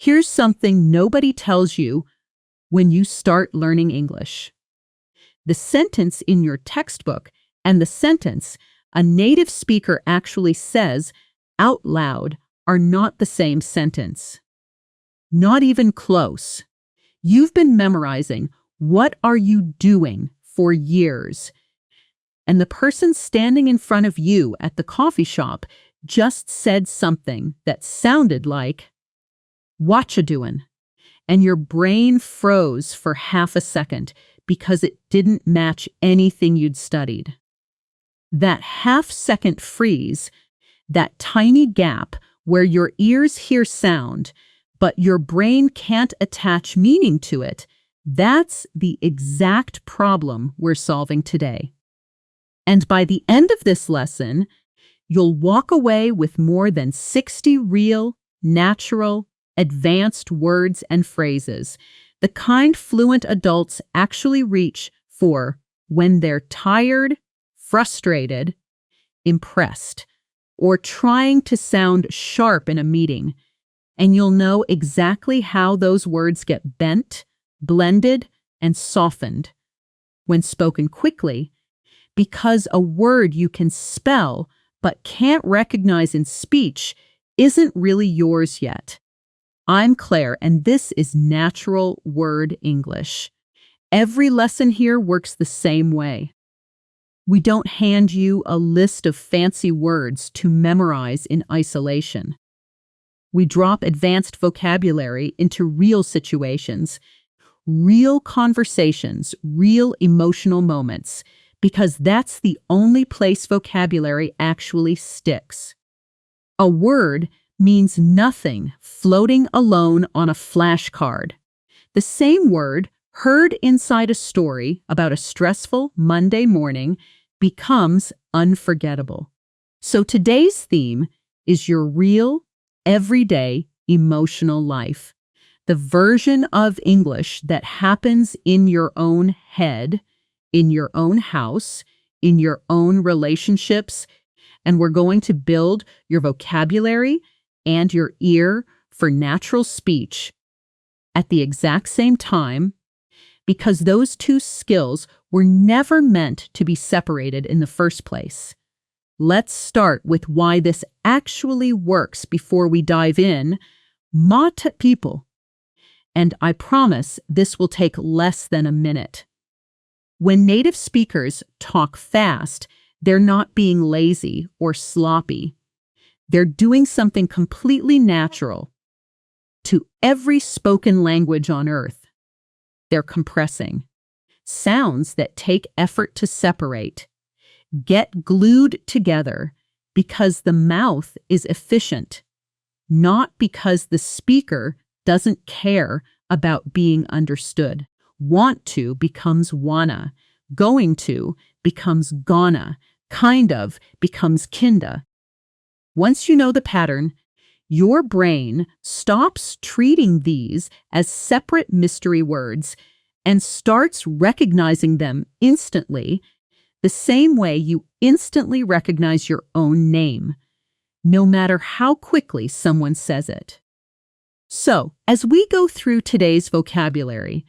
Here's something nobody tells you when you start learning English. The sentence in your textbook and the sentence a native speaker actually says out loud are not the same sentence. Not even close. You've been memorizing "what are you doing" for years, and the person standing in front of you at the coffee shop just said something that sounded like "whatcha doin'," and your brain froze for half a second because it didn't match anything you'd studied. That half-second freeze, that tiny gap where your ears hear sound, but your brain can't attach meaning to it, that's the exact problem we're solving today. And by the end of this lesson, you'll walk away with more than 60 real, natural, advanced words and phrases, the kind fluent adults actually reach for when they're tired, frustrated, impressed, or trying to sound sharp in a meeting. And you'll know exactly how those words get bent, blended, and softened when spoken quickly, because a word you can spell but can't recognize in speech isn't really yours yet. I'm Claire, and this is Natural Word English. Every lesson here works the same way. We don't hand you a list of fancy words to memorize in isolation. We drop advanced vocabulary into real situations, real conversations, real emotional moments, because that's the only place vocabulary actually sticks. A word means nothing floating alone on a flashcard. The same word, heard inside a story about a stressful Monday morning, becomes unforgettable. So today's theme is your real, everyday, emotional life. The version of English that happens in your own head, in your own house, in your own relationships, and we're going to build your vocabulary and your ear for natural speech at the exact same time, because those two skills were never meant to be separated in the first place. Let's start with why this actually works before we dive in. People. And I promise this will take less than a minute. When native speakers talk fast, they're not being lazy or sloppy. They're doing something completely natural to every spoken language on earth. They're compressing. Sounds that take effort to separate get glued together because the mouth is efficient, not because the speaker doesn't care about being understood. Want to becomes wanna. Going to becomes gonna. Kind of becomes kinda. Once you know the pattern, your brain stops treating these as separate mystery words and starts recognizing them instantly, the same way you instantly recognize your own name, no matter how quickly someone says it. So, as we go through today's vocabulary,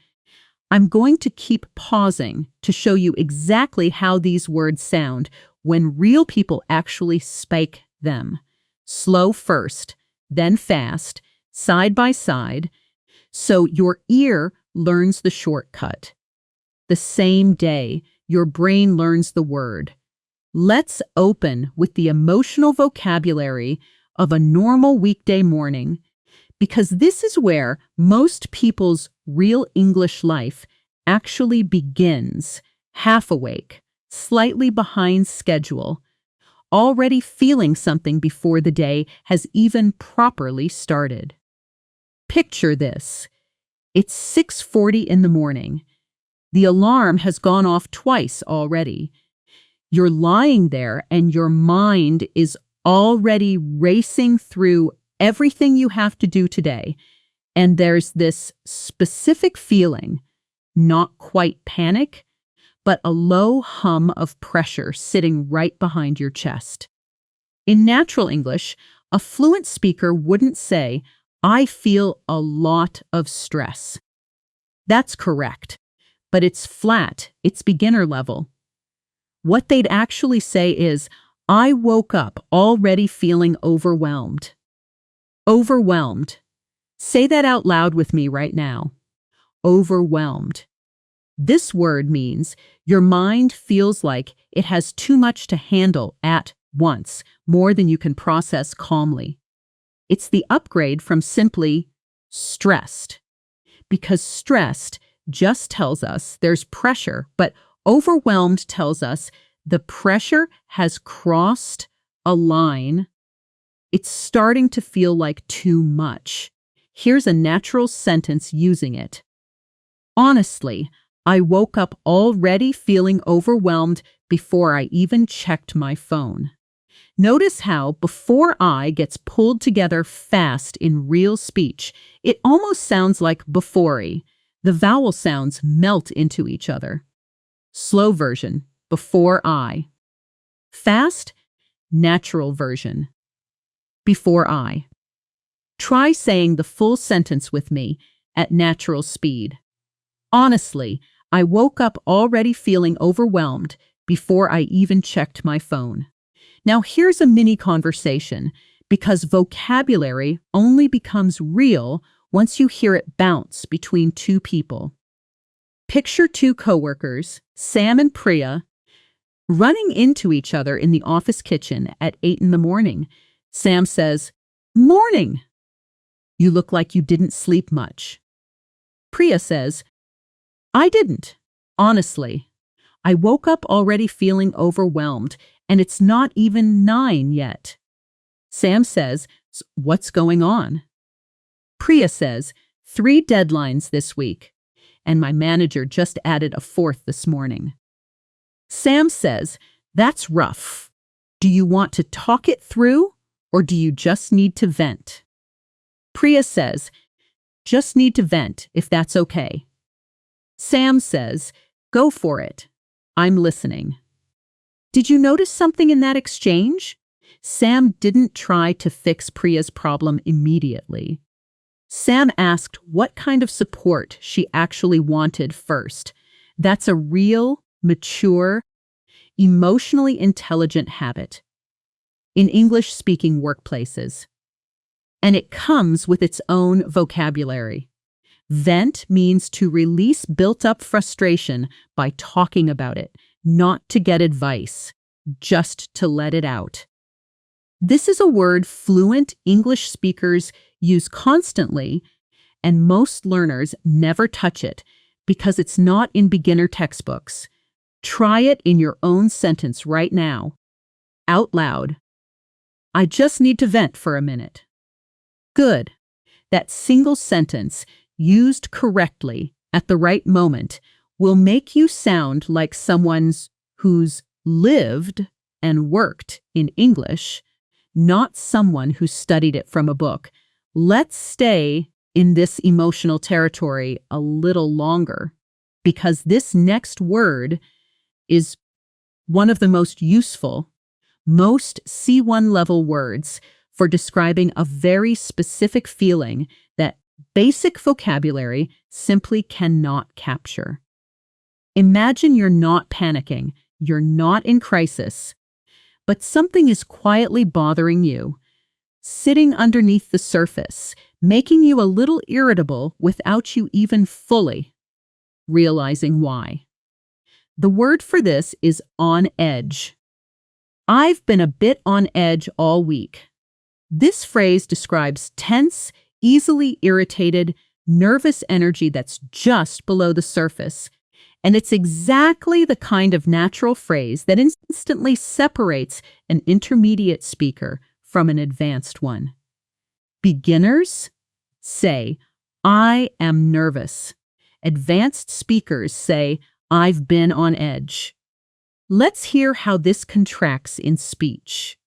I'm going to keep pausing to show you exactly how these words sound when real people actually speak them. Slow first, then fast, side by side, so your ear learns the shortcut. The same day, your brain learns the word. Let's open with the emotional vocabulary of a normal weekday morning, because this is where most people's real English life actually begins, half awake, slightly behind schedule, already feeling something before the day has even properly started. Picture this. It's 6:40 in the morning. The alarm has gone off twice already. You're lying there and your mind is already racing through everything you have to do today. And there's this specific feeling, not quite panic, but a low hum of pressure sitting right behind your chest. In natural English, a fluent speaker wouldn't say, I feel a lot of stress. That's correct, but it's flat, it's beginner level. What they'd actually say is, I woke up already feeling overwhelmed. Overwhelmed. Say that out loud with me right now. Overwhelmed. This word means your mind feels like it has too much to handle at once, more than you can process calmly. It's the upgrade from simply stressed, because stressed just tells us there's pressure, but overwhelmed tells us the pressure has crossed a line. It's starting to feel like too much. Here's a natural sentence using it. Honestly, I woke up already feeling overwhelmed before I even checked my phone. Notice how before I gets pulled together fast in real speech. It almost sounds like before-y. The vowel sounds melt into each other. Slow version, before I. Fast, natural version, before I. Try saying the full sentence with me at natural speed. Honestly, I woke up already feeling overwhelmed before I even checked my phone. Now here's a mini conversation, because vocabulary only becomes real once you hear it bounce between two people. Picture two coworkers, Sam and Priya, running into each other in the office kitchen at 8 in the morning. Sam says, "Morning. You look like you didn't sleep much." Priya says, "I didn't. Honestly, I woke up already feeling overwhelmed, and it's not even 9 yet." Sam says, "What's going on?" Priya says, "3 deadlines this week, and my manager just added a 4th this morning." Sam says, "That's rough. Do you want to talk it through, or do you just need to vent?" Priya says, "Just need to vent, if that's okay." Sam says, "Go for it. I'm listening." Did you notice something in that exchange? Sam didn't try to fix Priya's problem immediately. Sam asked what kind of support she actually wanted first. That's a real, mature, emotionally intelligent habit in English-speaking workplaces. And it comes with its own vocabulary. Vent means to release built-up frustration by talking about it, not to get advice, just to let it out. This is a word fluent English speakers use constantly, and most learners never touch it because it's not in beginner textbooks. Try it in your own sentence right now, out loud. I just need to vent for a minute. Good. That single sentence, used correctly at the right moment, will make you sound like someone who's lived and worked in English, not someone who studied it from a book. Let's stay in this emotional territory a little longer, because this next word is one of the most useful, most C1 level words for describing a very specific feeling that basic vocabulary simply cannot capture. Imagine you're not panicking, you're not in crisis, but something is quietly bothering you, sitting underneath the surface, making you a little irritable without you even fully realizing why. The word for this is on edge. I've been a bit on edge all week. This phrase describes tense, easily irritated, nervous energy that's just below the surface. And it's exactly the kind of natural phrase that instantly separates an intermediate speaker from an advanced one. Beginners say, "I am nervous." Advanced speakers say, "I've been on edge." Let's hear how this contracts in speech.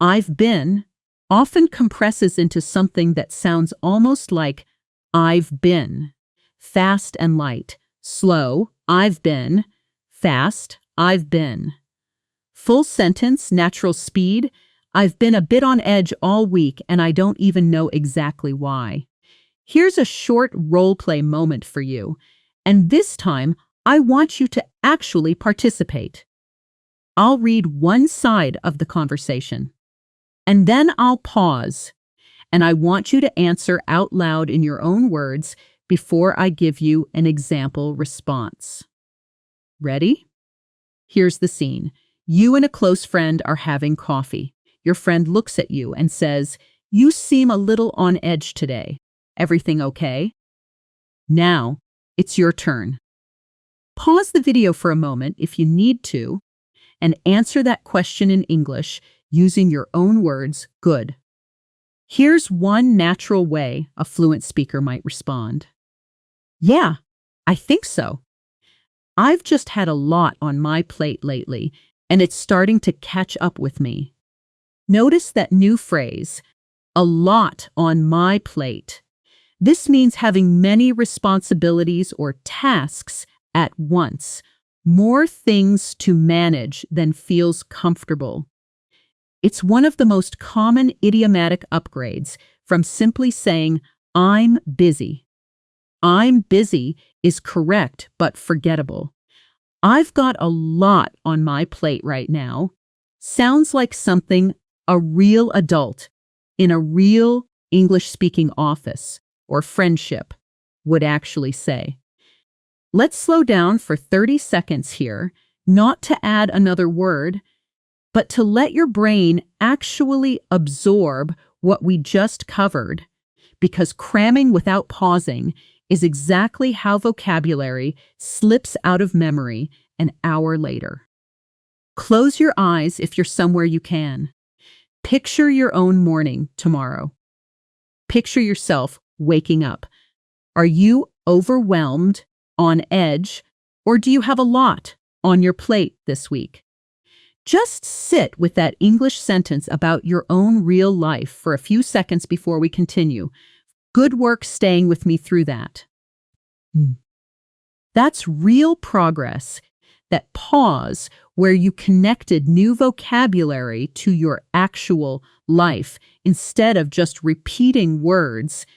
"I've been" often compresses into something that sounds almost like "I've been." Fast and light. Slow, "I've been." Fast, "I've been." Full sentence, natural speed, I've been a bit on edge all week and I don't even know exactly why. Here's a short role-play moment for you, and this time I want you to actually participate. I'll read one side of the conversation, and then I'll pause, and I want you to answer out loud in your own words before I give you an example response. Ready? Here's the scene. You and a close friend are having coffee. Your friend looks at you and says, "You seem a little on edge today. Everything okay?" Now, it's your turn. Pause the video for a moment if you need to, and answer that question in English using your own words, good. Here's one natural way a fluent speaker might respond. "Yeah, I think so. I've just had a lot on my plate lately, and it's starting to catch up with me." Notice that new phrase, a lot on my plate. This means having many responsibilities or tasks at once, more things to manage than feels comfortable. It's one of the most common idiomatic upgrades from simply saying, "I'm busy." "I'm busy" is correct but forgettable. "I've got a lot on my plate right now" sounds like something a real adult in a real English-speaking office or friendship would actually say. Let's slow down for 30 seconds here, not to add another word, but to let your brain actually absorb what we just covered, because cramming without pausing is exactly how vocabulary slips out of memory an hour later. Close your eyes if you're somewhere you can. Picture your own morning tomorrow. Picture yourself waking up. Are you overwhelmed, on edge, or do you have a lot on your plate this week? Just sit with that English sentence about your own real life for a few seconds before we continue. Good work staying with me through that. That's real progress. That pause where you connected new vocabulary to your actual life instead of just repeating words.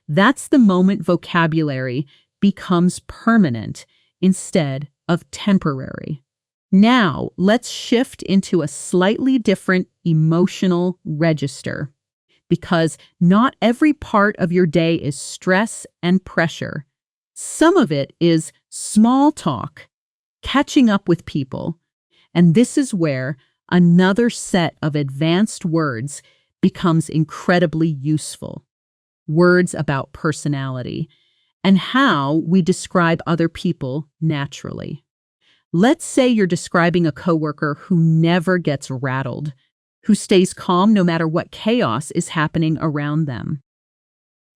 That's the moment vocabulary becomes permanent instead of temporary. Now, let's shift into a slightly different emotional register, because not every part of your day is stress and pressure. Some of it is small talk, catching up with people, and this is where another set of advanced words becomes incredibly useful. Words about personality and how we describe other people naturally. Let's say you're describing a coworker who never gets rattled, who stays calm no matter what chaos is happening around them.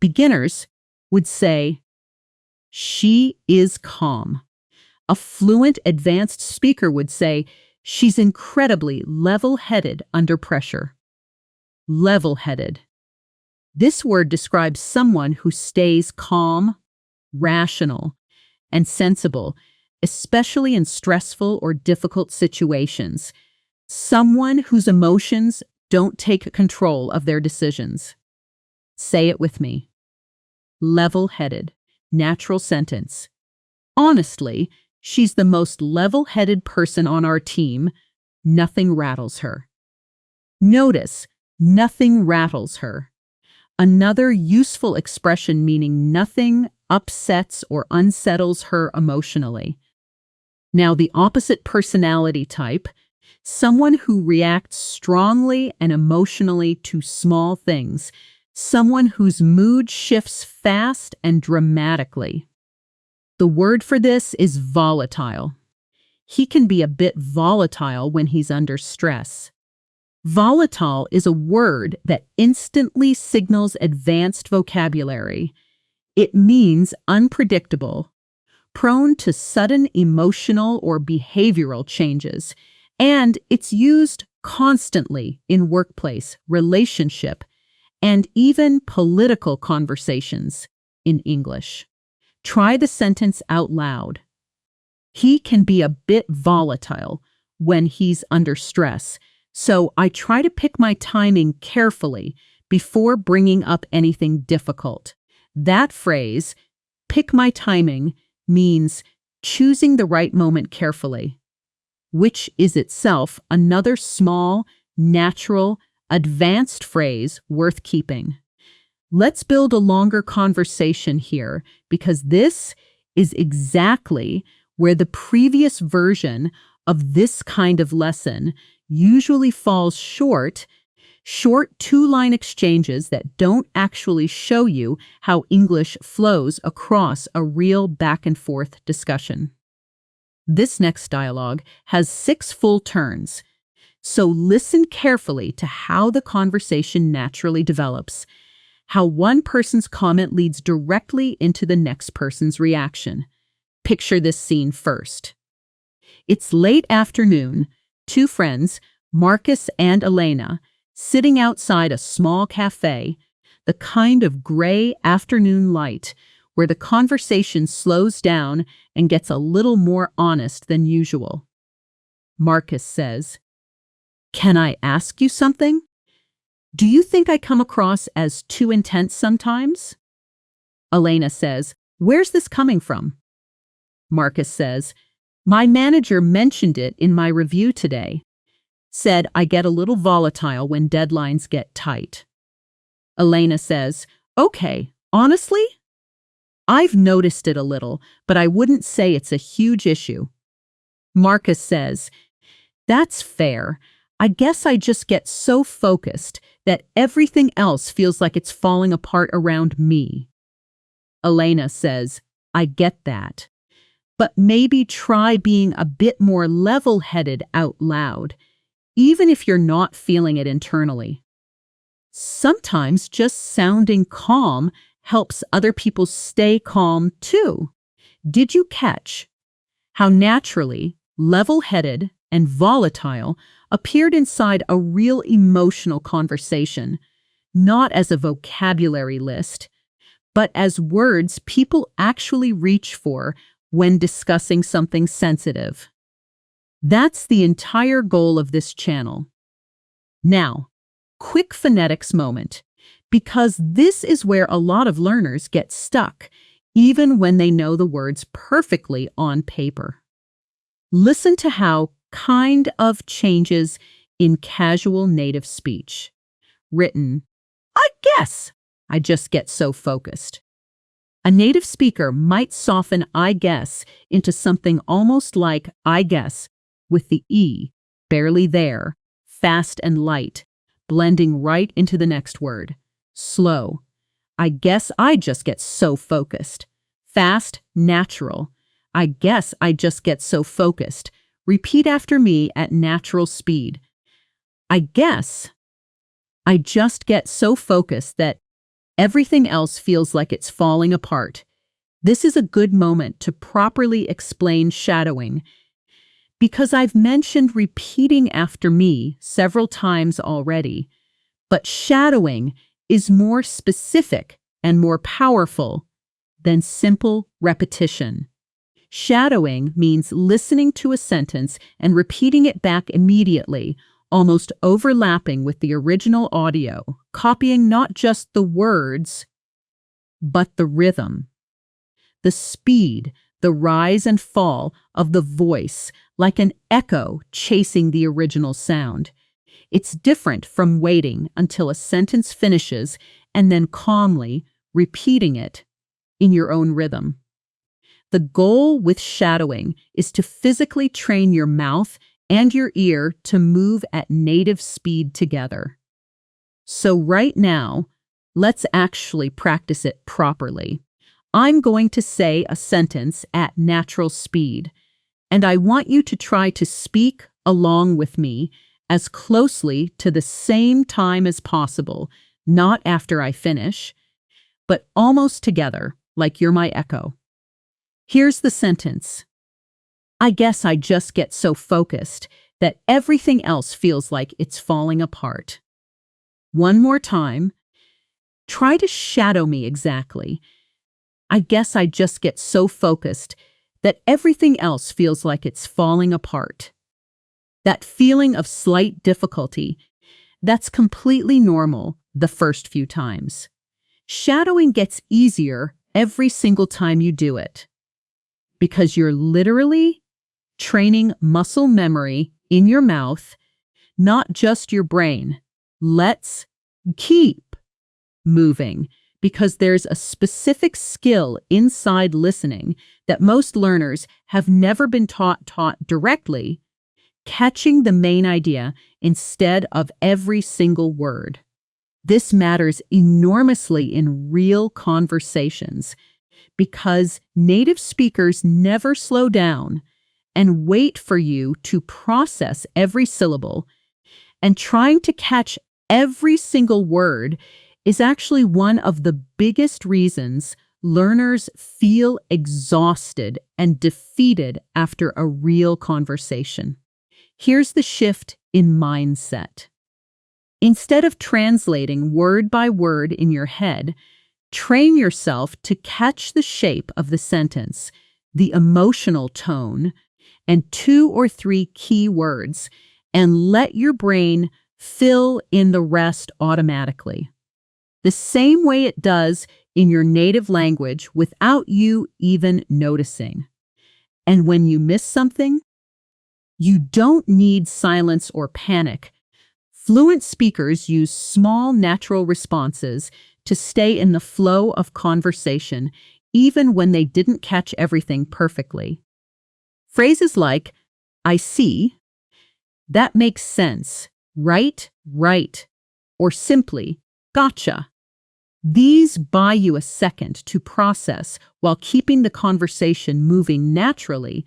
Beginners would say, "She is calm." A fluent advanced speaker would say, "She's incredibly level-headed under pressure." Level-headed. This word describes someone who stays calm, rational, and sensible, especially in stressful or difficult situations. Someone whose emotions don't take control of their decisions. Say it with me. Level-headed. Natural sentence. Honestly, she's the most level-headed person on our team. Nothing rattles her. Notice, nothing rattles her. Another useful expression meaning nothing upsets or unsettles her emotionally. Now, the opposite personality type, someone who reacts strongly and emotionally to small things, someone whose mood shifts fast and dramatically. The word for this is volatile. He can be a bit volatile when he's under stress. Volatile is a word that instantly signals advanced vocabulary. It means unpredictable, prone to sudden emotional or behavioral changes, and it's used constantly in workplace, relationship, and even political conversations in English. Try the sentence out loud. He can be a bit volatile when he's under stress. So I try to pick my timing carefully before bringing up anything difficult. That phrase, pick my timing, means choosing the right moment carefully, which is itself another small, natural, advanced phrase worth keeping. Let's build a longer conversation here because this is exactly where the previous version of this kind of lesson usually falls short. Short two-line exchanges that don't actually show you how English flows across a real back-and-forth discussion. This next dialogue has 6 full turns, so listen carefully to how the conversation naturally develops, how one person's comment leads directly into the next person's reaction. Picture this scene first. It's late afternoon, 2 friends, Marcus and Elena, sitting outside a small cafe, the kind of gray afternoon light where the conversation slows down and gets a little more honest than usual. Marcus says, "Can I ask you something? Do you think I come across as too intense sometimes?" Elena says, "Where's this coming from?" Marcus says, "My manager mentioned it in my review today. Said I get a little volatile when deadlines get tight." Elena says, "Okay, honestly, I've noticed it a little, but I wouldn't say it's a huge issue." Marcus says, "That's fair. I guess I just get so focused that everything else feels like it's falling apart around me." Elena says, "I get that. But maybe try being a bit more level-headed out loud, even if you're not feeling it internally. Sometimes just sounding calm helps other people stay calm too." Did you catch how naturally level-headed and volatile appeared inside a real emotional conversation, not as a vocabulary list, but as words people actually reach for when discussing something sensitive? That's the entire goal of this channel. Now, quick phonetics moment, because this is where a lot of learners get stuck, even when they know the words perfectly on paper. Listen to how kind of changes in casual native speech. Written, "I guess I just get so focused." A native speaker might soften "I guess" into something almost like "I guess," with the E barely there, fast and light, blending right into the next word. Slow. "I guess I just get so focused." Fast, natural. "I guess I just get so focused." Repeat after me at natural speed. "I guess I just get so focused that everything else feels like it's falling apart." This is a good moment to properly explain shadowing, because I've mentioned repeating after me several times already, but shadowing is more specific and more powerful than simple repetition. Shadowing means listening to a sentence and repeating it back immediately, almost overlapping with the original audio, copying not just the words, but the rhythm, the speed, the rise and fall of the voice, like an echo chasing the original sound. It's different from waiting until a sentence finishes and then calmly repeating it in your own rhythm. The goal with shadowing is to physically train your mouth and your ear to move at native speed together. So right now, let's actually practice it properly. I'm going to say a sentence at natural speed, and I want you to try to speak along with me as closely to the same time as possible, not after I finish, but almost together, like you're my echo. Here's the sentence. "I guess I just get so focused that everything else feels like it's falling apart." One more time. Try to shadow me exactly. "I guess I just get so focused that everything else feels like it's falling apart." That feeling of slight difficulty, that's completely normal the first few times. Shadowing gets easier every single time you do it because you're literally training muscle memory in your mouth, not just your brain. Let's keep moving because there's a specific skill inside listening that most learners have never been taught directly, catching the main idea instead of every single word. This matters enormously in real conversations because native speakers never slow down and wait for you to process every syllable, and trying to catch every single word is actually one of the biggest reasons learners feel exhausted and defeated after a real conversation. Here's the shift in mindset. Instead of translating word by word in your head, train yourself to catch the shape of the sentence, the emotional tone, and 2 or 3 key words, and let your brain fill in the rest automatically. The same way it does in your native language without you even noticing. And when you miss something, you don't need silence or panic. Fluent speakers use small natural responses to stay in the flow of conversation, even when they didn't catch everything perfectly. Phrases like, "I see," "that makes sense," "right," or simply, "gotcha." These buy you a second to process while keeping the conversation moving naturally.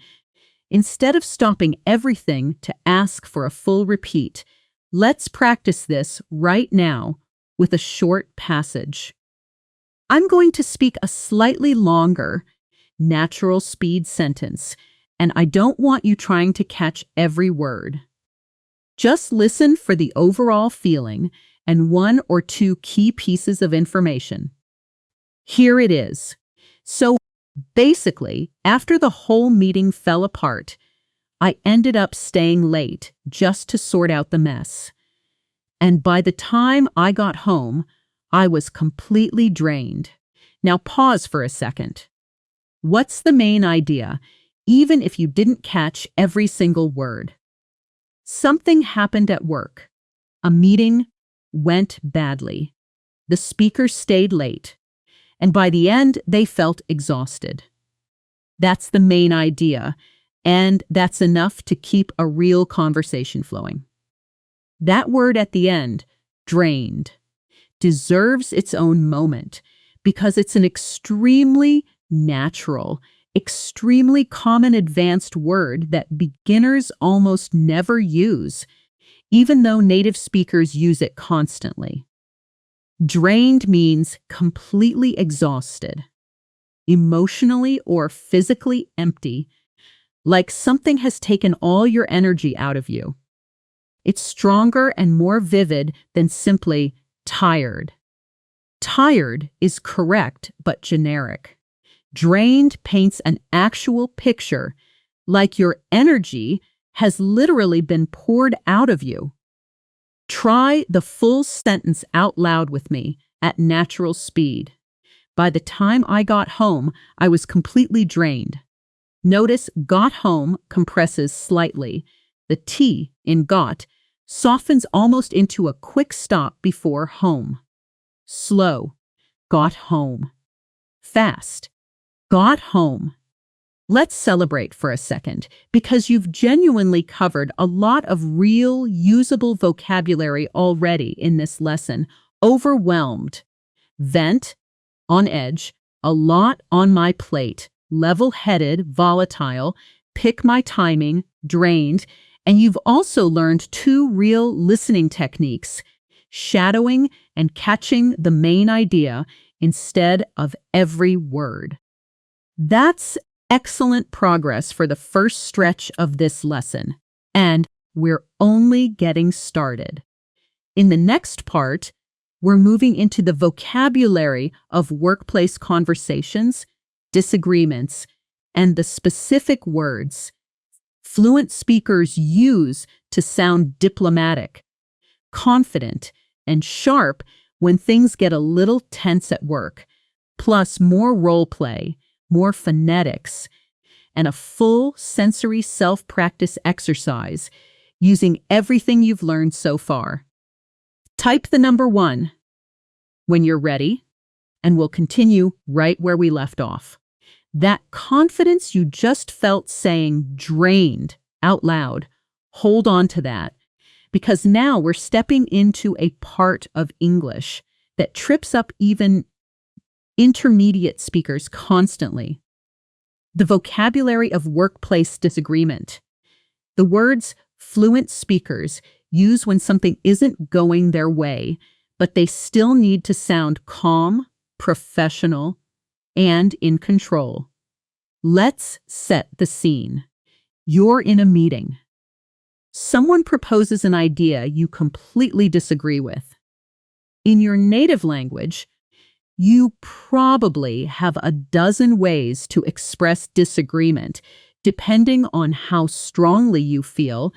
Instead of stopping everything to ask for a full repeat, let's practice this right now with a short passage. I'm going to speak a slightly longer, natural speed sentence, and I don't want you trying to catch every word. Just listen for the overall feeling and 1 or 2 key pieces of information. Here it is. So basically, after the whole meeting fell apart, I ended up staying late just to sort out the mess. And by the time I got home, I was completely drained. Now pause for a second. What's the main idea, even if you didn't catch every single word? Something happened at work. A meeting went badly. The speaker stayed late, and by the end, they felt exhausted. That's the main idea, and that's enough to keep a real conversation flowing. That word at the end, drained, deserves its own moment because it's an extremely natural, extremely common advanced word that beginners almost never use, even though native speakers use it constantly. Drained means completely exhausted, emotionally or physically empty, like something has taken all your energy out of you. It's stronger and more vivid than simply tired. Tired is correct but generic. Drained paints an actual picture, like your energy has literally been poured out of you. Try the full sentence out loud with me at natural speed. By the time I got home, I was completely drained. Notice got home compresses slightly. The T in got softens almost into a quick stop before home. Slow, got home. Fast, got home. Let's celebrate for a second because you've genuinely covered a lot of real, usable vocabulary already in this lesson. Overwhelmed, vent, on edge, a lot on my plate, level-headed, volatile, pick my timing, drained, and you've also learned 2 real listening techniques, shadowing and catching the main idea instead of every word. That's excellent progress for the first stretch of this lesson, and we're only getting started. In the next part, we're moving into the vocabulary of workplace conversations, disagreements, and the specific words, fluent speakers use to sound diplomatic, confident, and sharp when things get a little tense at work, plus more role play, more phonetics, and a full sensory self-practice exercise using everything you've learned so far. Type the number 1 when you're ready, and we'll continue right where we left off. That confidence you just felt saying drained out loud, hold on to that, because now we're stepping into a part of English that trips up even intermediate speakers constantly. The vocabulary of workplace disagreement. The words fluent speakers use when something isn't going their way, but they still need to sound calm, professional, and in control. Let's set the scene. You're in a meeting. Someone proposes an idea you completely disagree with. In your native language, you probably have a dozen ways to express disagreement, depending on how strongly you feel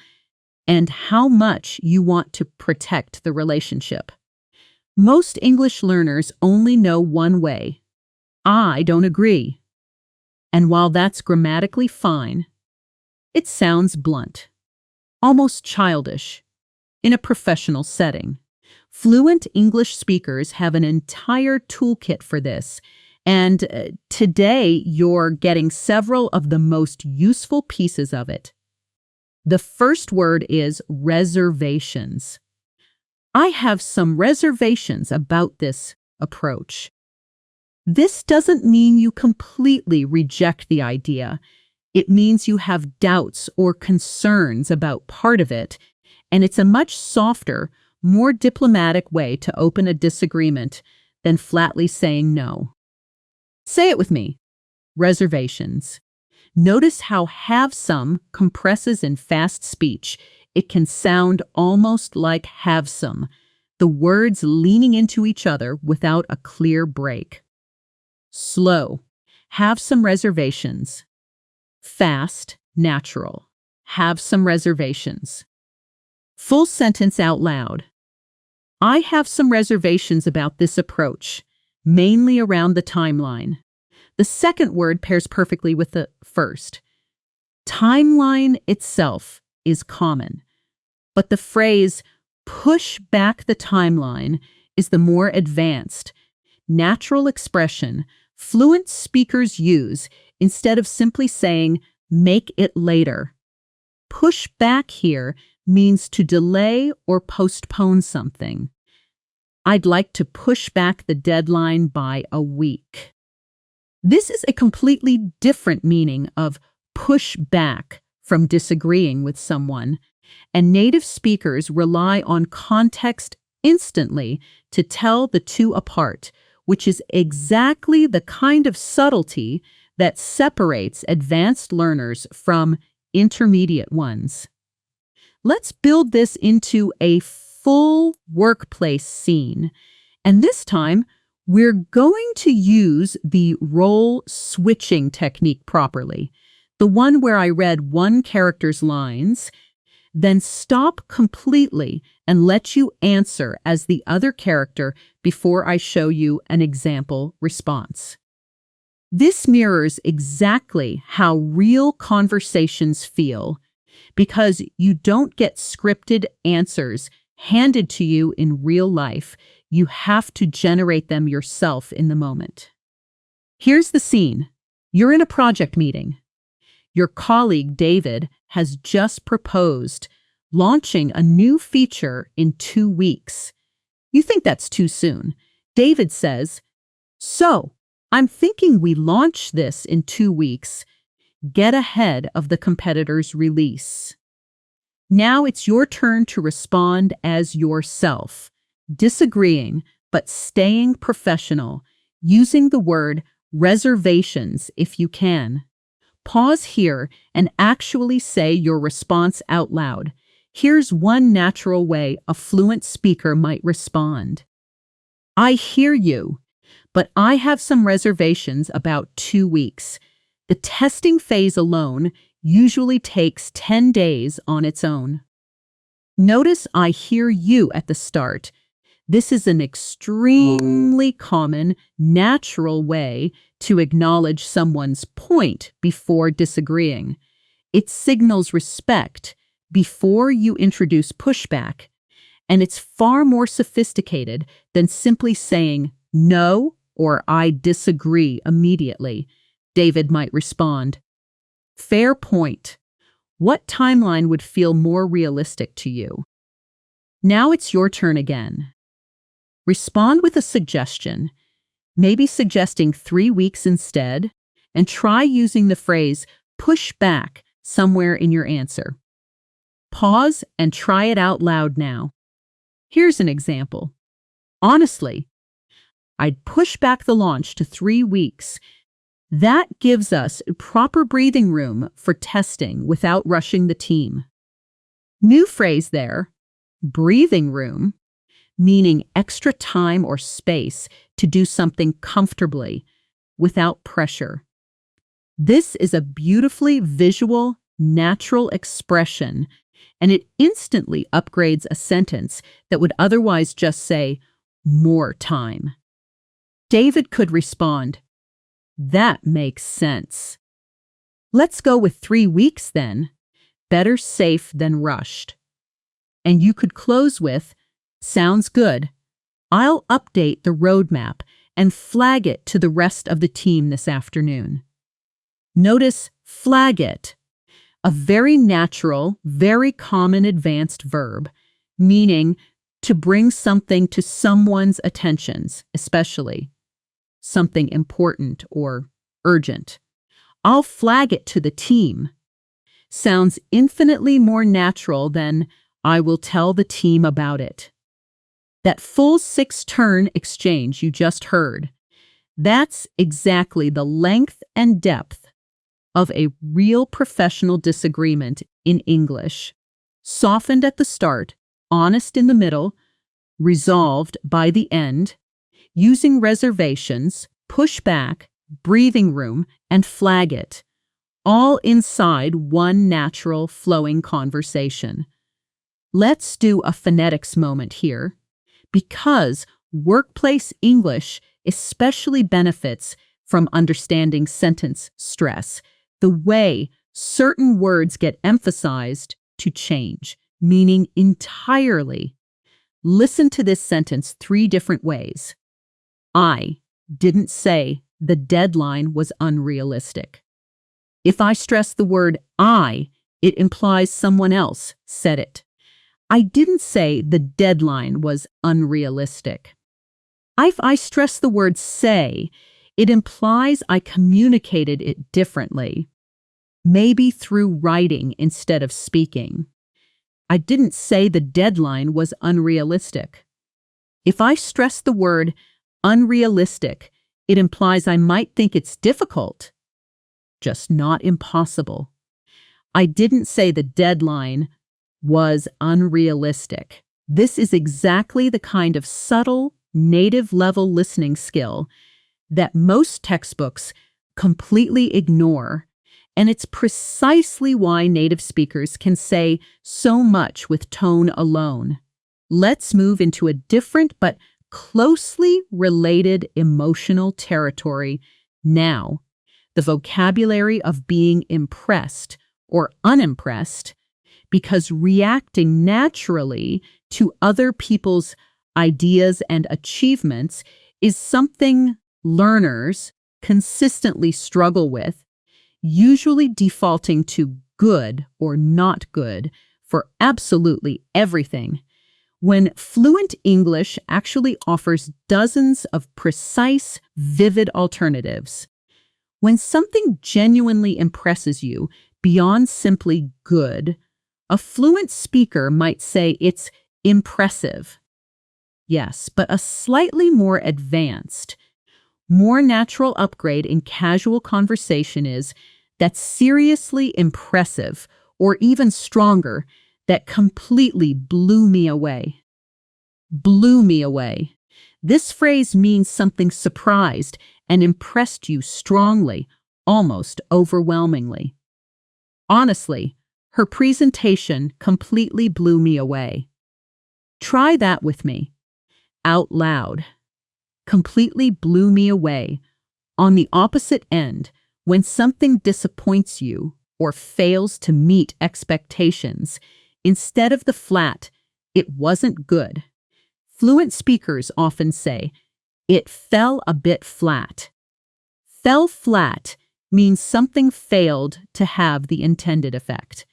and how much you want to protect the relationship. Most English learners only know one way. I don't agree. And while that's grammatically fine, it sounds blunt, almost childish, in a professional setting. Fluent English speakers have an entire toolkit for this, and today you're getting several of the most useful pieces of it. The first word is reservations. I have some reservations about this approach. This doesn't mean you completely reject the idea. It means you have doubts or concerns about part of it, and it's a much softer, more diplomatic way to open a disagreement than flatly saying no. Say it with me. Reservations. Notice how have some compresses in fast speech. It can sound almost like have some, the words leaning into each other without a clear break. Slow. Have some reservations. Fast, natural. Have some reservations. Full sentence out loud. I have some reservations about this approach, mainly around the timeline. The second word pairs perfectly with the first. Timeline itself is common, but the phrase push back the timeline is the more advanced, natural expression fluent speakers use instead of simply saying make it later. Push back here means to delay or postpone something. I'd like to push back the deadline by a week. This is a completely different meaning of push back from disagreeing with someone, and native speakers rely on context instantly to tell the two apart, which is exactly the kind of subtlety that separates advanced learners from intermediate ones. Let's build this into a full workplace scene, and this time we're going to use the role switching technique properly, the one where I read one character's lines, then stop completely and let you answer as the other character before I show you an example response. This mirrors exactly how real conversations feel, because you don't get scripted answers handed to you in real life. You have to generate them yourself in the moment. Here's the scene. You're in a project meeting. Your colleague, David, has just proposed launching a new feature in 2 weeks. You think that's too soon. David says, "So, I'm thinking we launch this in 2 weeks. Get ahead of the competitor's release." Now it's your turn to respond as yourself, disagreeing but staying professional, using the word reservations if you can. Pause here and actually say your response out loud. Here's one natural way a fluent speaker might respond. I hear you, but I have some reservations about 2 weeks. The testing phase alone, usually takes 10 days on its own. Notice I hear you at the start. This is an extremely common, natural way to acknowledge someone's point before disagreeing. It signals respect before you introduce pushback, and it's far more sophisticated than simply saying no or I disagree immediately. David might respond, "Fair point. What timeline would feel more realistic to you?" Now it's your turn again. Respond with a suggestion, maybe suggesting 3 weeks instead, and try using the phrase push back somewhere in your answer. Pause and try it out loud now. Here's an example. Honestly, I'd push back the launch to 3 weeks. That gives us proper breathing room for testing without rushing the team. New phrase there, breathing room, meaning extra time or space to do something comfortably without pressure. This is a beautifully visual, natural expression, and it instantly upgrades a sentence that would otherwise just say, more time. David could respond, "That makes sense. Let's go with 3 weeks then. Better safe than rushed." And you could close with, "Sounds good. I'll update the roadmap and flag it to the rest of the team this afternoon." Notice flag it, a very natural, very common advanced verb, meaning to bring something to someone's attentions, especially something important or urgent. "I'll flag it to the team." Sounds infinitely more natural than "I will tell the team about it." That full 6-turn exchange you just heard, that's exactly the length and depth of a real professional disagreement in English. Softened at the start, honest in the middle, resolved by the end, using reservations, push back, breathing room, and flag it, all inside one natural flowing conversation. Let's do a phonetics moment here, because workplace English especially benefits from understanding sentence stress. The way certain words get emphasized to change, meaning entirely. Listen to this sentence 3 different ways. I didn't say the deadline was unrealistic. If I stress the word I, it implies someone else said it. I didn't say the deadline was unrealistic. If I stress the word say, it implies I communicated it differently, maybe through writing instead of speaking. I didn't say the deadline was unrealistic. If I stress the word unrealistic, it implies I might think it's difficult, just not impossible. I didn't say the deadline was unrealistic. This is exactly the kind of subtle, native-level listening skill that most textbooks completely ignore, and it's precisely why native speakers can say so much with tone alone. Let's move into a different but closely related emotional territory now, the vocabulary of being impressed or unimpressed, because reacting naturally to other people's ideas and achievements is something learners consistently struggle with, usually defaulting to good or not good for absolutely everything, when fluent English actually offers dozens of precise, vivid alternatives. When something genuinely impresses you beyond simply good, a fluent speaker might say it's impressive. Yes, but a slightly more advanced, more natural upgrade in casual conversation is "that's seriously impressive," or even stronger, "that completely blew me away." Blew me away. This phrase means something surprised and impressed you strongly, almost overwhelmingly. Honestly, her presentation completely blew me away. Try that with me. Out loud. Completely blew me away. On the opposite end, when something disappoints you or fails to meet expectations, instead of the flat, "It wasn't good," fluent speakers often say, "It fell a bit flat." Fell flat means something failed to have the intended effect,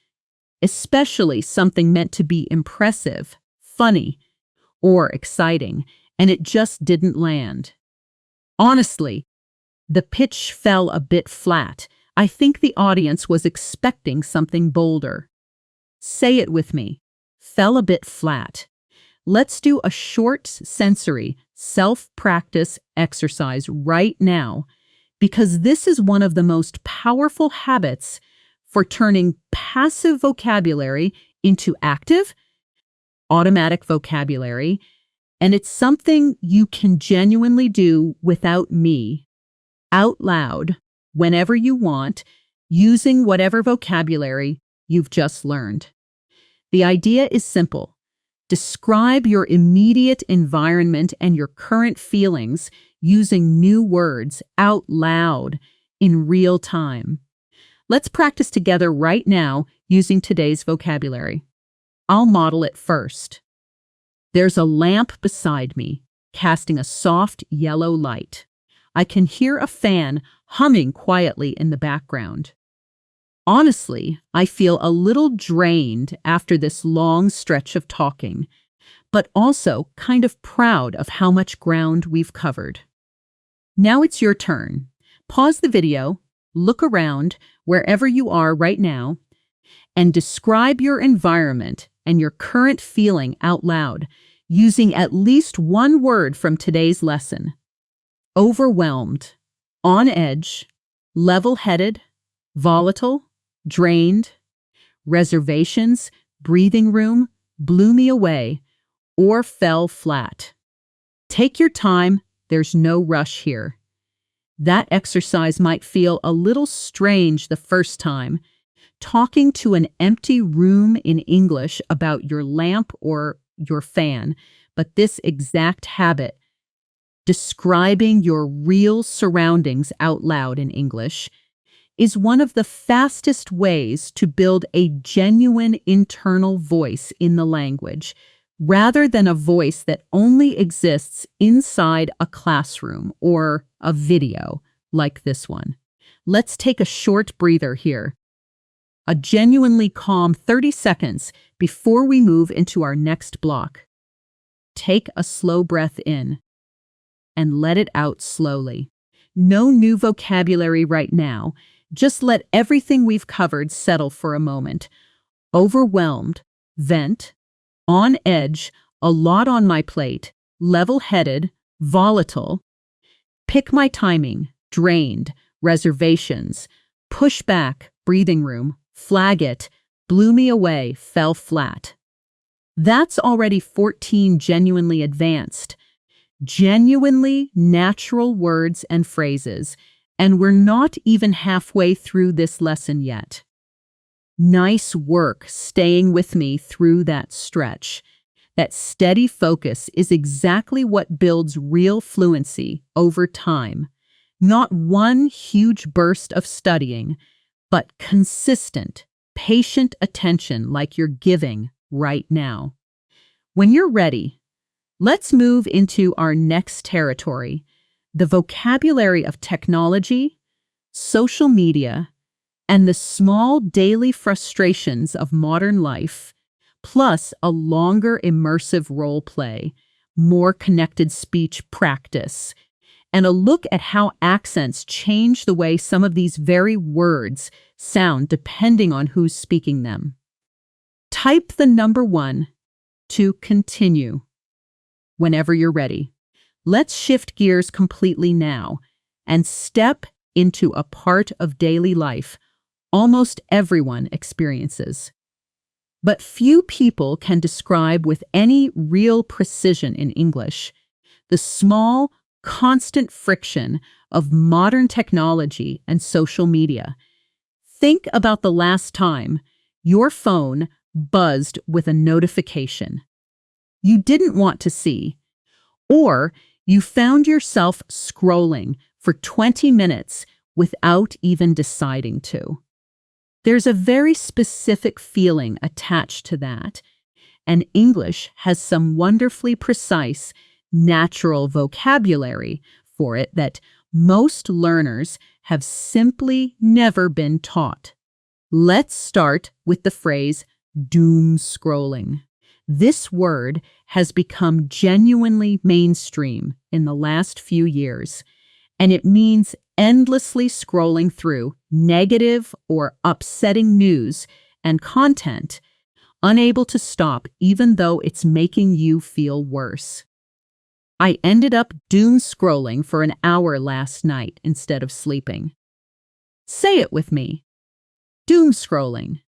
especially something meant to be impressive, funny, or exciting, and it just didn't land. Honestly, the pitch fell a bit flat. I think the audience was expecting something bolder. Say it with me. Fell a bit flat. Let's do a short sensory self-practice exercise right now, because this is one of the most powerful habits for turning passive vocabulary into active, automatic vocabulary, and it's something you can genuinely do without me, out loud, whenever you want, using whatever vocabulary you've just learned. The idea is simple. Describe your immediate environment and your current feelings using new words out loud in real time. Let's practice together right now using today's vocabulary. I'll model it first. There's a lamp beside me, casting a soft yellow light. I can hear a fan humming quietly in the background. Honestly, I feel a little drained after this long stretch of talking, but also kind of proud of how much ground we've covered. Now it's your turn. Pause the video, look around wherever you are right now, and describe your environment and your current feeling out loud using at least one word from today's lesson. Overwhelmed, on edge, level-headed, volatile, drained, reservations, breathing room, blew me away, or fell flat. Take your time, there's no rush here. That exercise might feel a little strange the first time. Talking to an empty room in English about your lamp or your fan, but this exact habit, describing your real surroundings out loud in English, is one of the fastest ways to build a genuine internal voice in the language, rather than a voice that only exists inside a classroom or a video like this one. Let's take a short breather here. A genuinely calm 30 seconds before we move into our next block. Take a slow breath in and let it out slowly. No new vocabulary right now. Just let everything we've covered settle for a moment. Overwhelmed, vent, on edge, a lot on my plate, level-headed, volatile, pick my timing, drained, reservations, push back, breathing room, flag it, blew me away, fell flat. That's already 14 genuinely advanced, genuinely natural words and phrases, and we're not even halfway through this lesson yet. Nice work staying with me through that stretch. That steady focus is exactly what builds real fluency over time. Not one huge burst of studying, but consistent, patient attention like you're giving right now. When you're ready, let's move into our next territory, the vocabulary of technology, social media, and the small daily frustrations of modern life, plus a longer immersive role play, more connected speech practice, and a look at how accents change the way some of these very words sound depending on who's speaking them. Type the number 1 to continue whenever you're ready. Let's shift gears completely now and step into a part of daily life almost everyone experiences. But few people can describe with any real precision in English the small, constant friction of modern technology and social media. Think about the last time your phone buzzed with a notification you didn't want to see, or you found yourself scrolling for 20 minutes without even deciding to. There's a very specific feeling attached to that, and English has some wonderfully precise, natural vocabulary for it that most learners have simply never been taught. Let's start with the phrase doom scrolling. This word has become genuinely mainstream in the last few years, and it means endlessly scrolling through negative or upsetting news and content, unable to stop even though it's making you feel worse. I ended up doom scrolling for an hour last night instead of sleeping. Say it with me. Doom scrolling.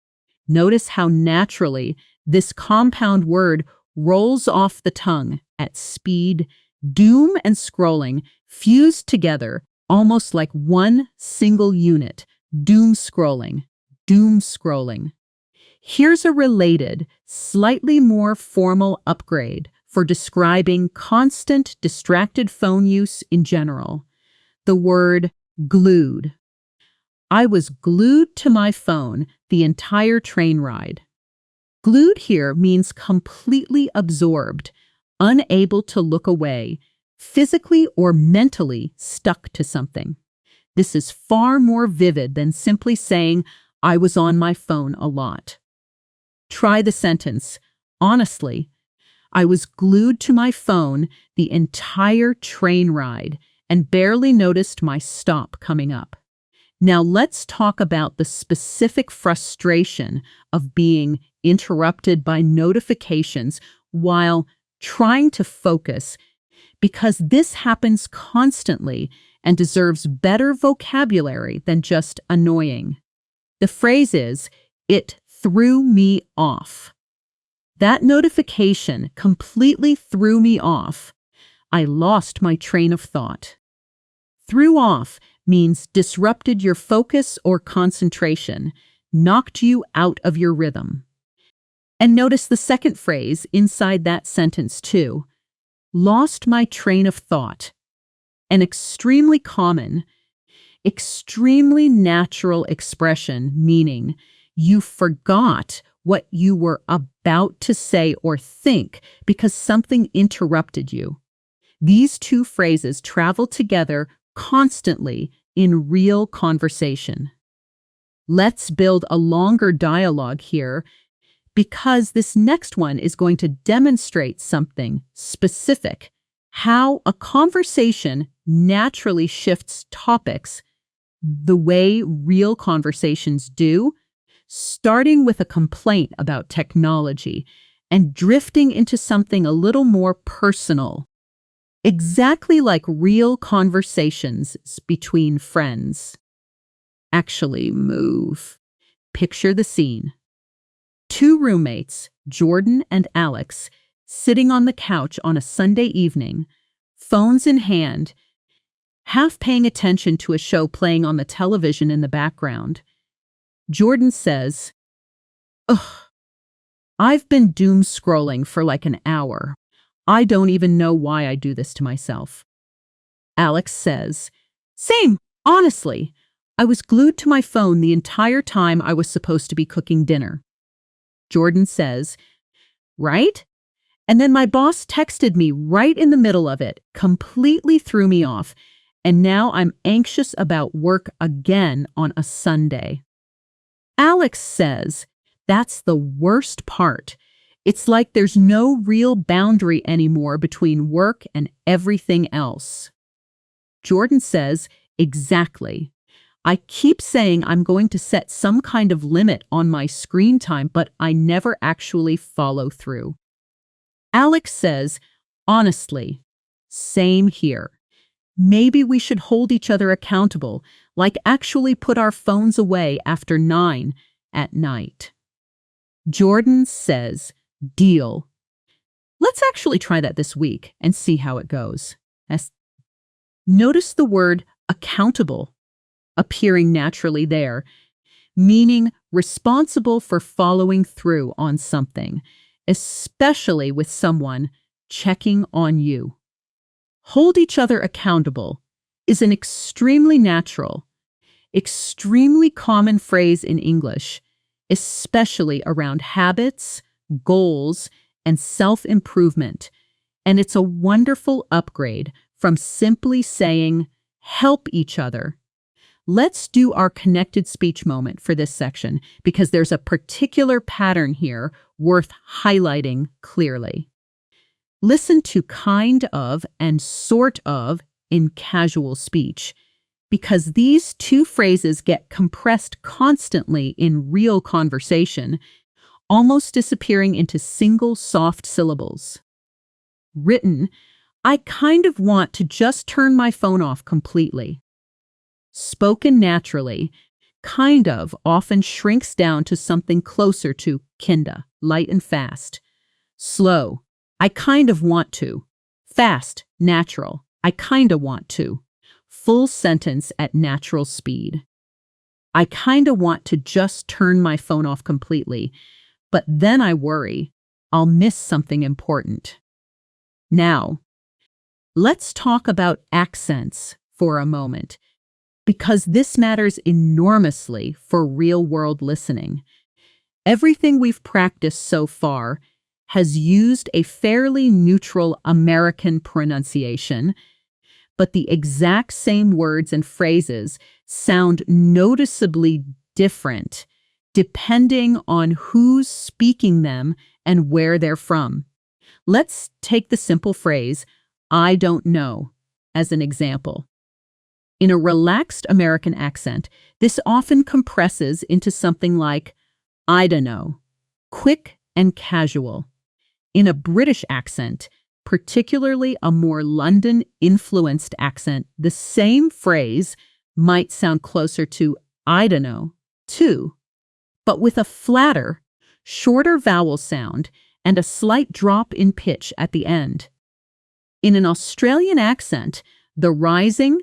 Notice how naturally this compound word rolls off the tongue at speed. Doom and scrolling fused together almost like one single unit. Doom scrolling. Doom scrolling. Here's a related, slightly more formal upgrade for describing constant distracted phone use in general. The word glued. I was glued to my phone the entire train ride. Glued here means completely absorbed, unable to look away, physically or mentally stuck to something. This is far more vivid than simply saying, I was on my phone a lot. Try the sentence. Honestly, I was glued to my phone the entire train ride and barely noticed my stop coming up. Now let's talk about the specific frustration of being interrupted by notifications while trying to focus, because this happens constantly and deserves better vocabulary than just annoying. The phrase is, it threw me off. That notification completely threw me off. I lost my train of thought. Threw off means disrupted your focus or concentration, knocked you out of your rhythm. And notice the second phrase inside that sentence too. Lost my train of thought. An extremely common, extremely natural expression meaning you forgot what you were about to say or think because something interrupted you. These two phrases travel together constantly in real conversation. Let's build a longer dialogue here because this next one is going to demonstrate something specific, how a conversation naturally shifts topics the way real conversations do, starting with a complaint about technology and drifting into something a little more personal. Exactly like real conversations between friends. Actually, move. Picture the scene. Two roommates, Jordan and Alex, sitting on the couch on a Sunday evening, phones in hand, half paying attention to a show playing on the television in the background. Jordan says, "Ugh, I've been doom scrolling for like an hour. I don't even know why I do this to myself." Alex says, "Same, honestly. I was glued to my phone the entire time I was supposed to be cooking dinner." Jordan says, "Right? And then my boss texted me right in the middle of it, completely threw me off, and now I'm anxious about work again on a Sunday." Alex says, "That's the worst part. It's like there's no real boundary anymore between work and everything else." Jordan says, "Exactly. I keep saying I'm going to set some kind of limit on my screen time, but I never actually follow through." Alex says, "Honestly, same here. Maybe we should hold each other accountable, like actually put our phones away after 9 at night." Jordan says, "Deal. Let's actually try that this week and see how it goes." Notice the word accountable appearing naturally there, meaning responsible for following through on something, especially with someone checking on you. Hold each other accountable is an extremely natural, extremely common phrase in English, especially around habits, goals, and self-improvement. And it's a wonderful upgrade from simply saying, help each other. Let's do our connected speech moment for this section because there's a particular pattern here worth highlighting clearly. Listen to kind of and sort of in casual speech because these two phrases get compressed constantly in real conversation, almost disappearing into single soft syllables. Written, I kind of want to just turn my phone off completely. Spoken naturally, kind of often shrinks down to something closer to kinda, light and fast. Slow, I kind of want to. Fast, natural, I kinda want to. Full sentence at natural speed. I kinda want to just turn my phone off completely, but then I worry I'll miss something important. Now, let's talk about accents for a moment, because this matters enormously for real-world listening. Everything we've practiced so far has used a fairly neutral American pronunciation, but the exact same words and phrases sound noticeably different depending on who's speaking them and where they're from. Let's take the simple phrase, I don't know, as an example. In a relaxed American accent, this often compresses into something like, I don't know, quick and casual. In a British accent, particularly a more London-influenced accent, the same phrase might sound closer to I don't know, too, but with a flatter, shorter vowel sound and a slight drop in pitch at the end. In an Australian accent, the rising,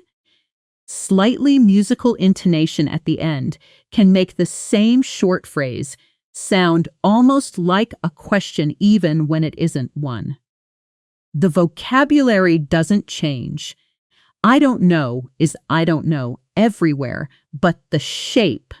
slightly musical intonation at the end can make the same short phrase sound almost like a question even when it isn't one. The vocabulary doesn't change. I don't know is I don't know everywhere, but the shape,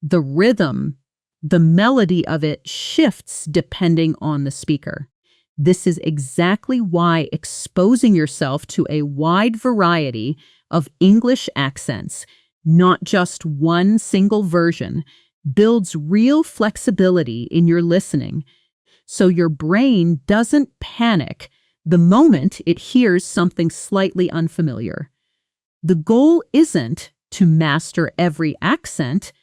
the rhythm, the melody of it shifts depending on the speaker. This is exactly why exposing yourself to a wide variety of English accents, not just one single version, builds real flexibility in your listening, so your brain doesn't panic the moment it hears something slightly unfamiliar. The goal isn't to master every accent.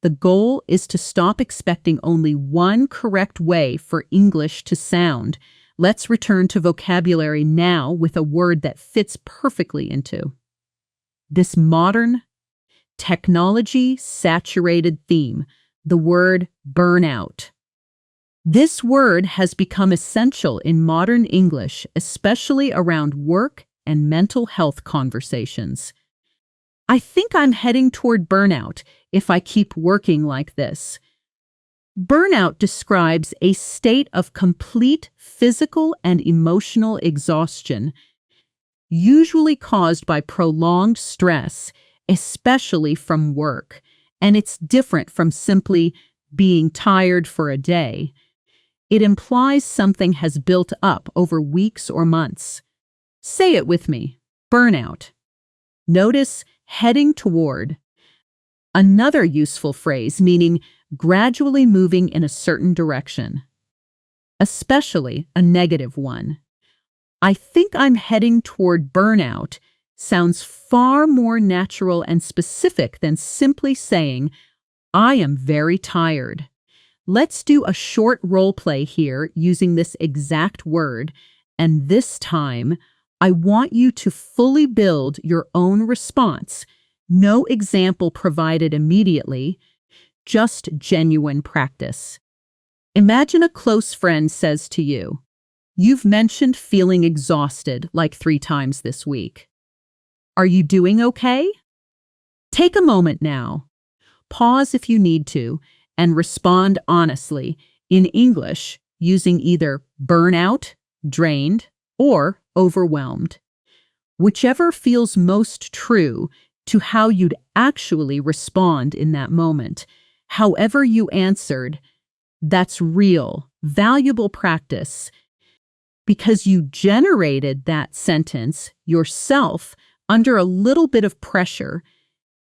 The goal is to stop expecting only one correct way for English to sound. Let's return to vocabulary now with a word that fits perfectly into this modern, technology-saturated theme, the word burnout. This word has become essential in modern English, especially around work and mental health conversations. I think I'm heading toward burnout if I keep working like this. Burnout describes a state of complete physical and emotional exhaustion, usually caused by prolonged stress, especially from work, and it's different from simply being tired for a day. It implies something has built up over weeks or months. Say it with me, burnout. Notice heading toward. Another useful phrase meaning gradually moving in a certain direction, especially a negative one. I think I'm heading toward burnout sounds far more natural and specific than simply saying, I am very tired. Let's do a short role play here using this exact word, and this time, I want you to fully build your own response. No example provided immediately, just genuine practice. Imagine a close friend says to you, you've mentioned feeling exhausted like 3 times this week. Are you doing okay? Take a moment now. Pause if you need to and respond honestly in English using either burnout, drained, or overwhelmed. Whichever feels most true to how you'd actually respond in that moment. However you answered, that's real, valuable practice because you generated that sentence yourself under a little bit of pressure,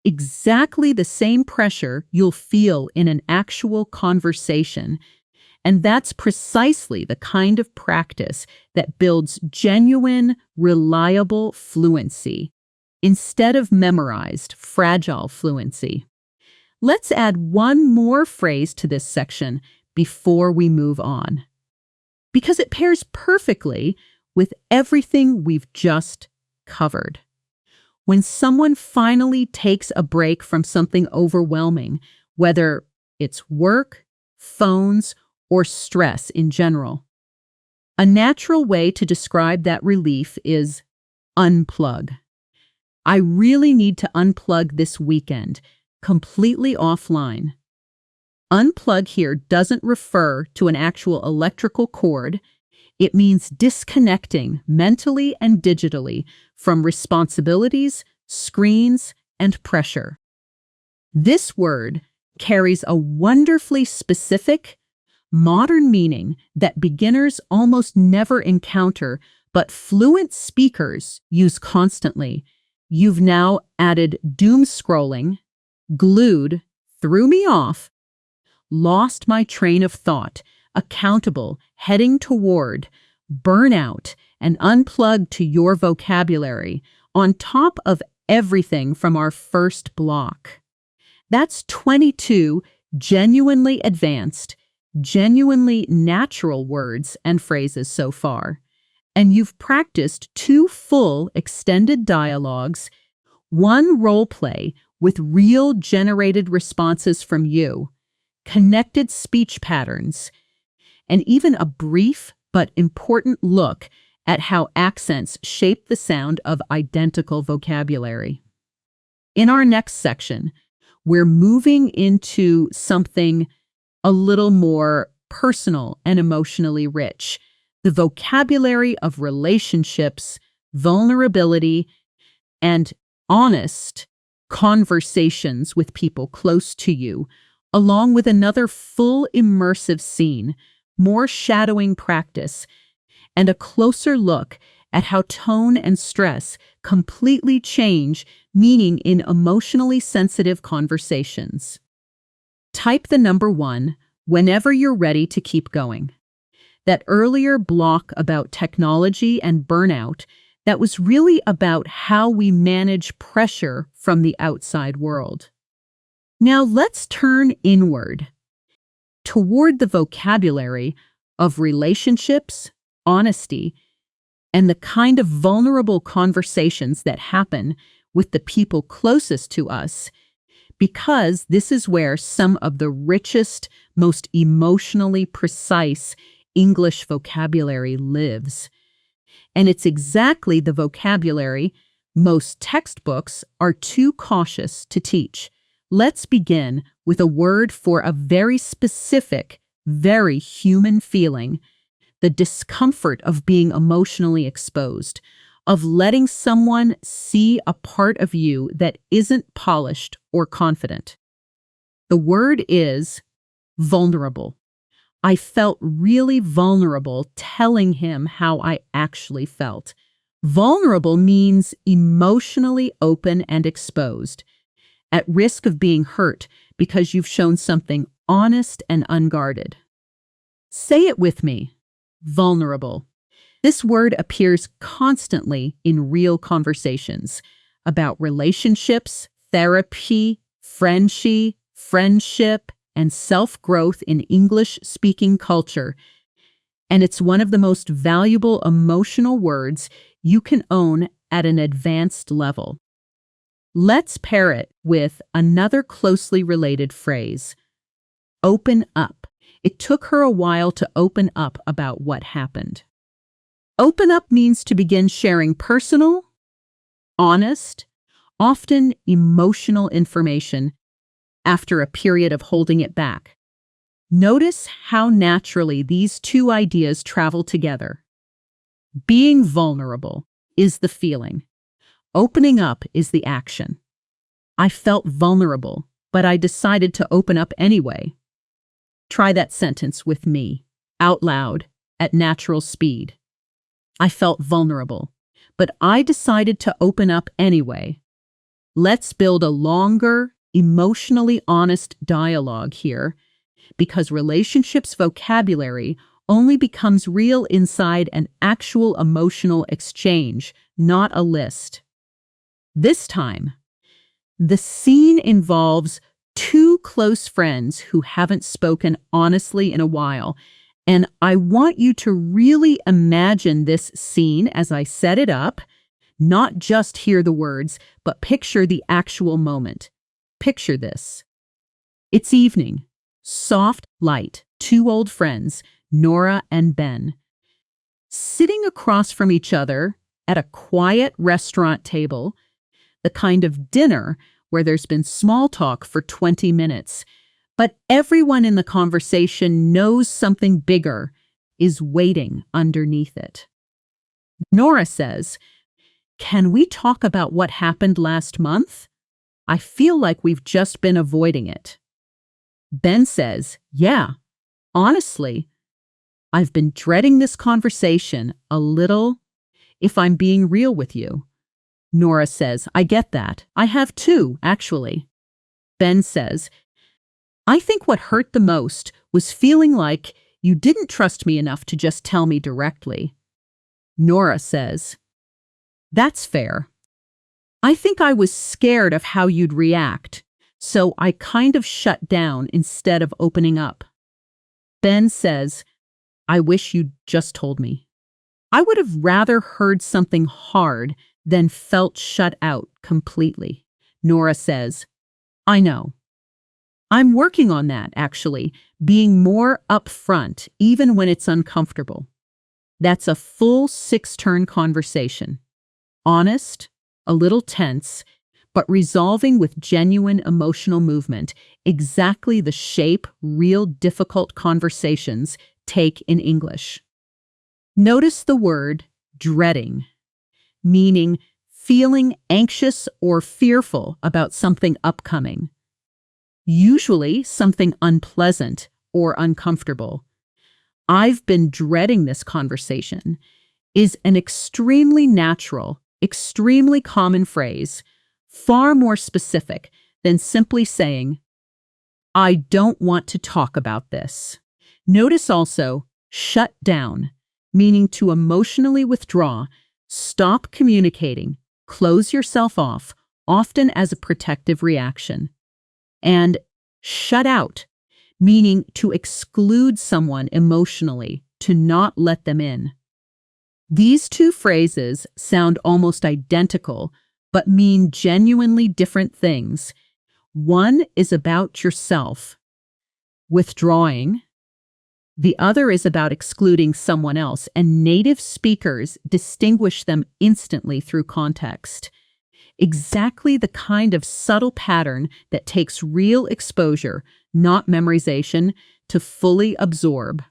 exactly the same pressure you'll feel in an actual conversation. And that's precisely the kind of practice that builds genuine, reliable fluency instead of memorized, fragile fluency. Let's add one more phrase to this section before we move on, because it pairs perfectly with everything we've just covered. When someone finally takes a break from something overwhelming, whether it's work, phones, or stress in general, a natural way to describe that relief is unplug. I really need to unplug this weekend, completely offline. Unplug here doesn't refer to an actual electrical cord. It means disconnecting mentally and digitally from responsibilities, screens, and pressure. This word carries a wonderfully specific, modern meaning that beginners almost never encounter, but fluent speakers use constantly. You've now added doom scrolling, glued, threw me off, lost my train of thought, accountable, heading toward, burnout, and unplugged to your vocabulary, on top of everything from our first block. That's 22 genuinely advanced, genuinely natural words and phrases so far. And you've practiced 2 full extended dialogues, 1 role play with real generated responses from you, connected speech patterns, and even a brief but important look at how accents shape the sound of identical vocabulary. In our next section, we're moving into something a little more personal and emotionally rich, the vocabulary of relationships, vulnerability, and honest conversations with people close to you, along with another full immersive scene, more shadowing practice, and a closer look at how tone and stress completely change meaning in emotionally sensitive conversations. Type the number 1 whenever you're ready to keep going. That earlier block about technology and burnout, that was really about how we manage pressure from the outside world. Now let's turn inward, toward the vocabulary of relationships, honesty, and the kind of vulnerable conversations that happen with the people closest to us, because this is where some of the richest, most emotionally precise English vocabulary lives. And it's exactly the vocabulary most textbooks are too cautious to teach. Let's begin with a word for a very specific, very human feeling, the discomfort of being emotionally exposed, of letting someone see a part of you that isn't polished or confident. The word is vulnerable. I felt really vulnerable telling him how I actually felt. Vulnerable means emotionally open and exposed, at risk of being hurt because you've shown something honest and unguarded. Say it with me. Vulnerable. This word appears constantly in real conversations about relationships, therapy, friendship, and self-growth in English-speaking culture. And it's one of the most valuable emotional words you can own at an advanced level. Let's pair it with another closely related phrase, open up. It took her a while to open up about what happened. Open up means to begin sharing personal, honest, often emotional information after a period of holding it back. Notice how naturally these two ideas travel together. Being vulnerable is the feeling. Opening up is the action. I felt vulnerable, but I decided to open up anyway. Try that sentence with me, out loud, at natural speed. I felt vulnerable, but I decided to open up anyway. Let's build a longer, emotionally honest dialogue here, because relationships vocabulary only becomes real inside an actual emotional exchange, not a list. This time, the scene involves two close friends who haven't spoken honestly in a while, and I want you to really imagine this scene as I set it up, not just hear the words, but picture the actual moment. Picture this. It's evening, soft light, two old friends, Nora and Ben, sitting across from each other at a quiet restaurant table, the kind of dinner where there's been small talk for 20 minutes, but everyone in the conversation knows something bigger is waiting underneath it. Nora says, "Can we talk about what happened last month? I feel like we've just been avoiding it." Ben says, "Yeah, honestly, I've been dreading this conversation a little, if I'm being real with you." Nora says, "I get that. I have too, actually." Ben says, "I think what hurt the most was feeling like you didn't trust me enough to just tell me directly." Nora says, "That's fair. I think I was scared of how you'd react, so I kind of shut down instead of opening up." Ben says, "I wish you'd just told me. I would have rather heard something hard than felt shut out completely." Nora says, "I know. I'm working on that, actually, being more upfront, even when it's uncomfortable." That's a full 6-turn conversation. Honest, a little tense, but resolving with genuine emotional movement, exactly the shape real difficult conversations take in English. Notice the word dreading, meaning feeling anxious or fearful about something upcoming. Usually something unpleasant or uncomfortable. "I've been dreading this conversation" is an extremely natural, extremely common phrase, far more specific than simply saying, "I don't want to talk about this." Notice also shut down, meaning to emotionally withdraw, stop communicating, close yourself off, often as a protective reaction. And shut out, meaning to exclude someone emotionally, to not let them in. These two phrases sound almost identical, but mean genuinely different things. One is about yourself, withdrawing. The other is about excluding someone else, and native speakers distinguish them instantly through context. Exactly the kind of subtle pattern that takes real exposure, not memorization, to fully absorb.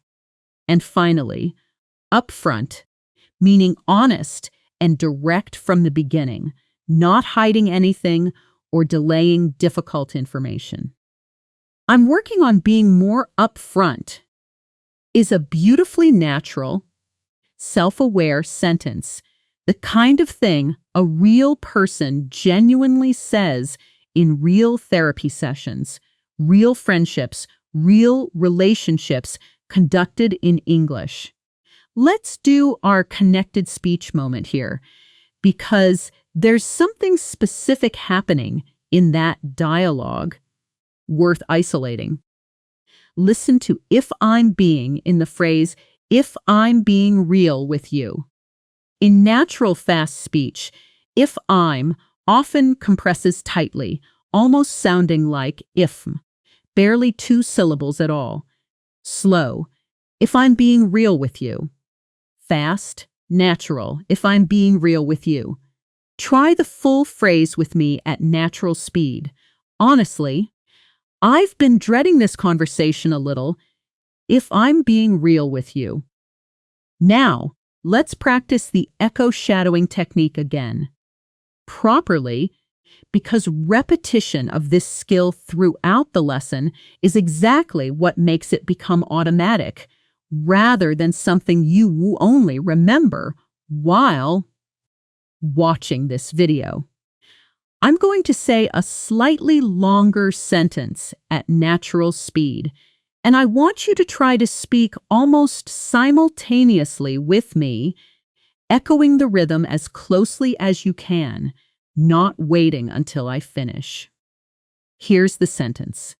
And finally, upfront, meaning honest and direct from the beginning, not hiding anything or delaying difficult information. "I'm working on being more upfront" is a beautifully natural, self-aware sentence, the kind of thing a real person genuinely says in real therapy sessions, real friendships, real relationships conducted in English. Let's do our connected speech moment here, because there's something specific happening in that dialogue worth isolating. Listen to "if I'm being" in the phrase, "if I'm being real with you." In natural fast speech, "if I'm" often compresses tightly, almost sounding like "if," barely 2 syllables at all. Slow, "if I'm being real with you." Fast, natural, "if I'm being real with you." Try the full phrase with me at natural speed. Honestly, I've been dreading this conversation a little, if I'm being real with you. Now, let's practice the echo shadowing technique again. Properly, because repetition of this skill throughout the lesson is exactly what makes it become automatic, rather than something you only remember while watching this video. I'm going to say a slightly longer sentence at natural speed, and I want you to try to speak almost simultaneously with me, echoing the rhythm as closely as you can, not waiting until I finish. Here's the sentence.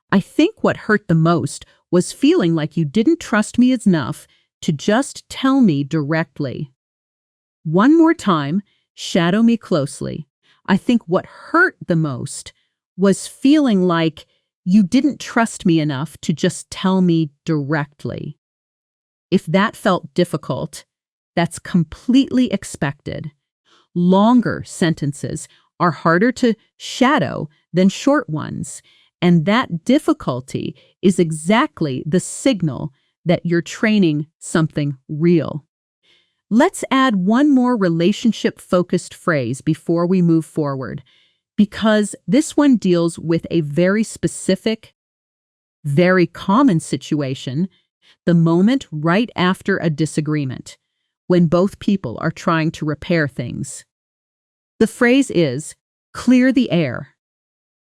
I think what hurt the most was feeling like you didn't trust me enough to just tell me directly. One more time, shadow me closely. I think what hurt the most was feeling like you didn't trust me enough to just tell me directly. If that felt difficult, that's completely expected. Longer sentences are harder to shadow than short ones, and that difficulty is exactly the signal that you're training something real. Let's add one more relationship-focused phrase before we move forward, because this one deals with a very specific, very common situation, the moment right after a disagreement, when both people are trying to repair things. The phrase is, clear the air.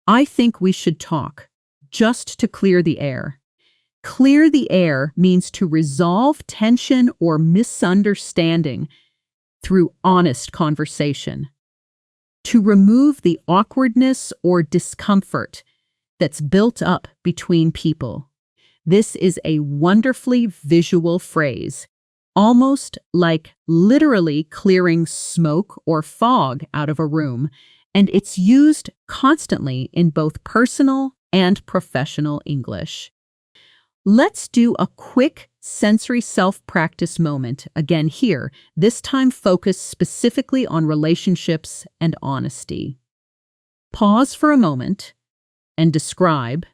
I think we should talk, just to clear the air. Clear the air means to resolve tension or misunderstanding through honest conversation. To remove the awkwardness or discomfort that's built up between people. This is a wonderfully visual phrase, almost like literally clearing smoke or fog out of a room, and it's used constantly in both personal and professional English. Let's do a quick sensory self-practice moment again here, this time focused specifically on relationships and honesty. Pause for a moment and describe,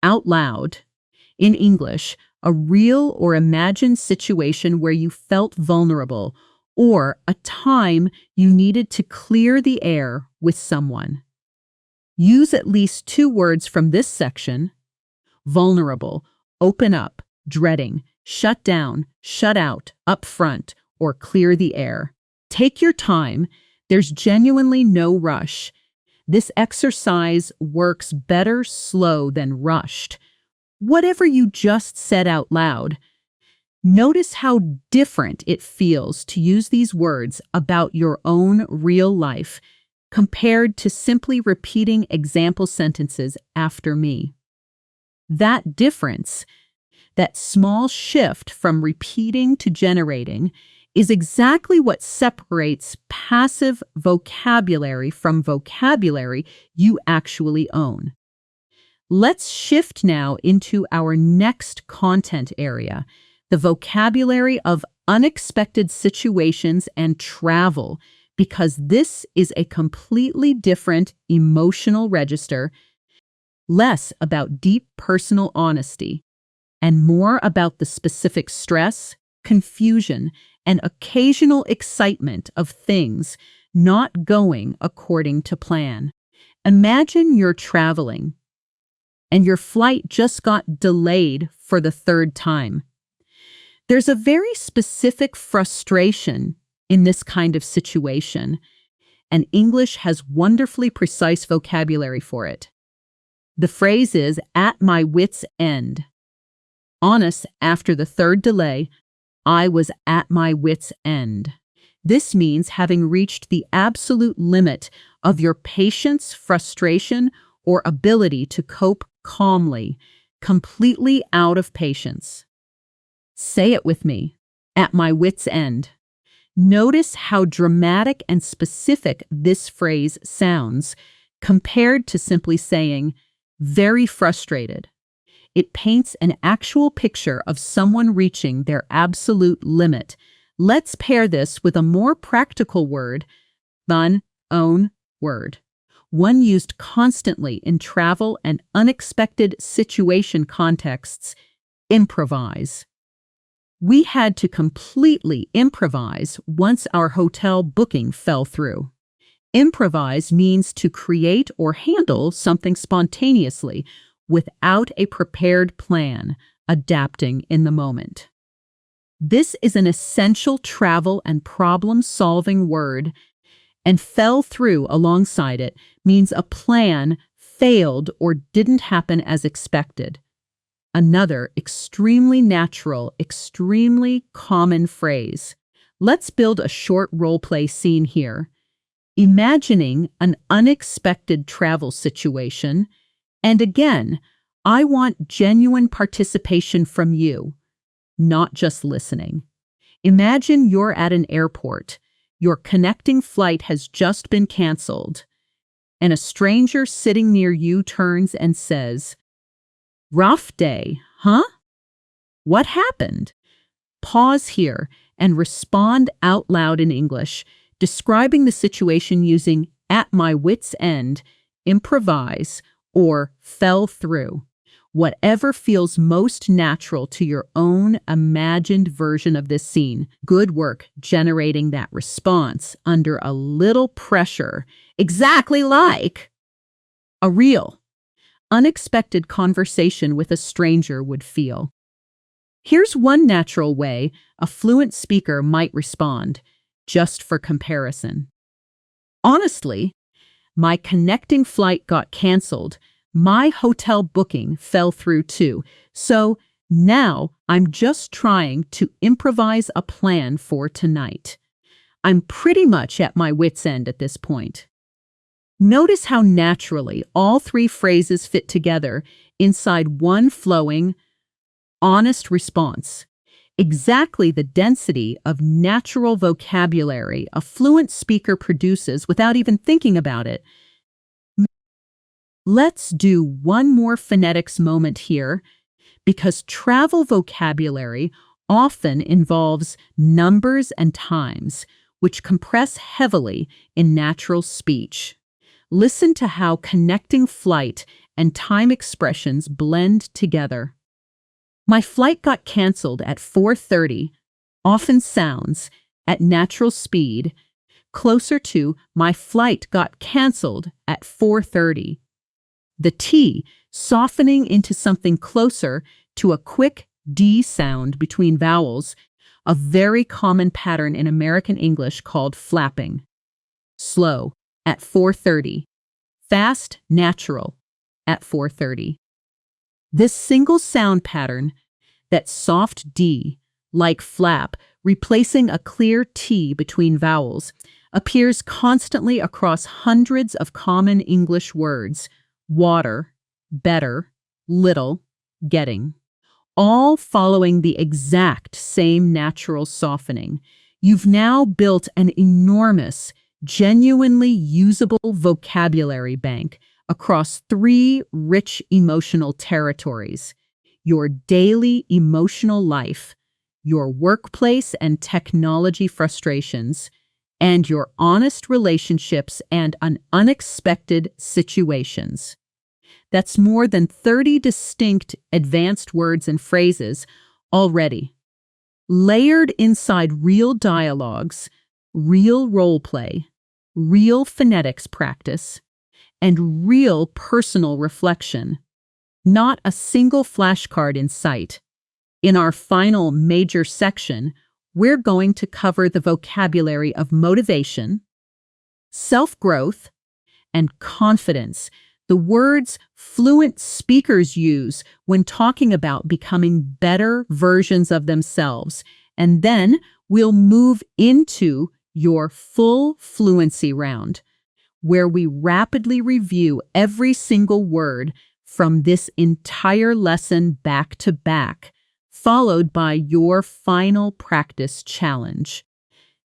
out loud, in English, a real or imagined situation where you felt vulnerable or a time you needed to clear the air with someone. Use at least 2 words from this section: vulnerable, open up, dreading, shut down, shut out, up front, or clear the air. Take your time. There's genuinely no rush. This exercise works better slow than rushed. Whatever you just said out loud, notice how different it feels to use these words about your own real life compared to simply repeating example sentences after me. That difference, that small shift from repeating to generating, is exactly what separates passive vocabulary from vocabulary you actually own. Let's shift now into our next content area, the vocabulary of unexpected situations and travel, because this is a completely different emotional register, less about deep personal honesty, and more about the specific stress, confusion, and occasional excitement of things not going according to plan. Imagine you're traveling, and your flight just got delayed for the 3rd time. There's a very specific frustration in this kind of situation, and English has wonderfully precise vocabulary for it. The phrase is, at my wit's end. Honest, after the 3rd delay, I was at my wit's end. This means having reached the absolute limit of your patience, frustration, or ability to cope calmly, completely out of patience. Say it with me, at my wit's end. Notice how dramatic and specific this phrase sounds compared to simply saying, very frustrated. It paints an actual picture of someone reaching their absolute limit. Let's pair this with a more practical word, own word. one used constantly in travel and unexpected situation contexts: improvise. We had to completely improvise once our hotel booking fell through. Improvise means to create or handle something spontaneously without a prepared plan, adapting in the moment. This is an essential travel and problem-solving word, and fell through alongside it means a plan failed or didn't happen as expected. Another extremely natural, extremely common phrase. Let's build a short role-play scene here. Imagining an unexpected travel situation, and again, I want genuine participation from you, not just listening. Imagine you're at an airport. Your connecting flight has just been canceled, and a stranger sitting near you turns and says, "Rough day, huh? What happened?" Pause here and respond out loud in English, describing the situation using "at my wit's end," "improvise," or "fell through." Whatever feels most natural to your own imagined version of this scene. Good work generating that response under a little pressure, exactly like a real, unexpected conversation with a stranger would feel. Here's one natural way a fluent speaker might respond, just for comparison. "Honestly, my connecting flight got canceled. My hotel booking fell through too. So now I'm just trying to improvise a plan for tonight. I'm pretty much at my wit's end at this point." Notice how naturally all three phrases fit together inside one flowing, honest response. Exactly the density of natural vocabulary a fluent speaker produces without even thinking about it. Let's do one more phonetics moment here, because travel vocabulary often involves numbers and times, which compress heavily in natural speech. Listen to how connecting flight and time expressions blend together. "My flight got canceled at 4:30 often sounds, at natural speed, closer to "my flight got canceled at 4:30. The T softening into something closer to a quick D sound between vowels, a very common pattern in American English called flapping. Slow, at 4:30. Fast, natural, at 4:30. This single sound pattern, that soft D, like flap, replacing a clear T between vowels, appears constantly across hundreds of common English words: water, better, little, getting, all following the exact same natural softening. You've now built an enormous, genuinely usable vocabulary bank across three rich emotional territories: your daily emotional life, your workplace and technology frustrations, and your honest relationships and unexpected situations. That's more than 30 distinct advanced words and phrases already, layered inside real dialogues, real role play, real phonetics practice, and real personal reflection. Not a single flashcard in sight. In our final major section, we're going to cover the vocabulary of motivation, self-growth, and confidence, the words fluent speakers use when talking about becoming better versions of themselves. And then we'll move into your full fluency round, where we rapidly review every single word from this entire lesson back to back, followed by your final practice challenge.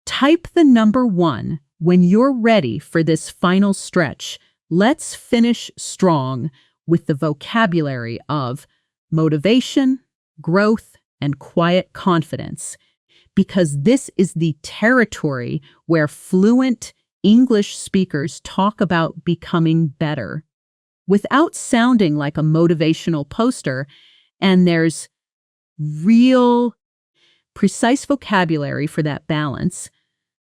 Type the number 1 when you're ready for this final stretch. Let's finish strong with the vocabulary of motivation, growth, and quiet confidence, because this is the territory where fluent English speakers talk about becoming better without sounding like a motivational poster, and there's real, precise vocabulary for that balance.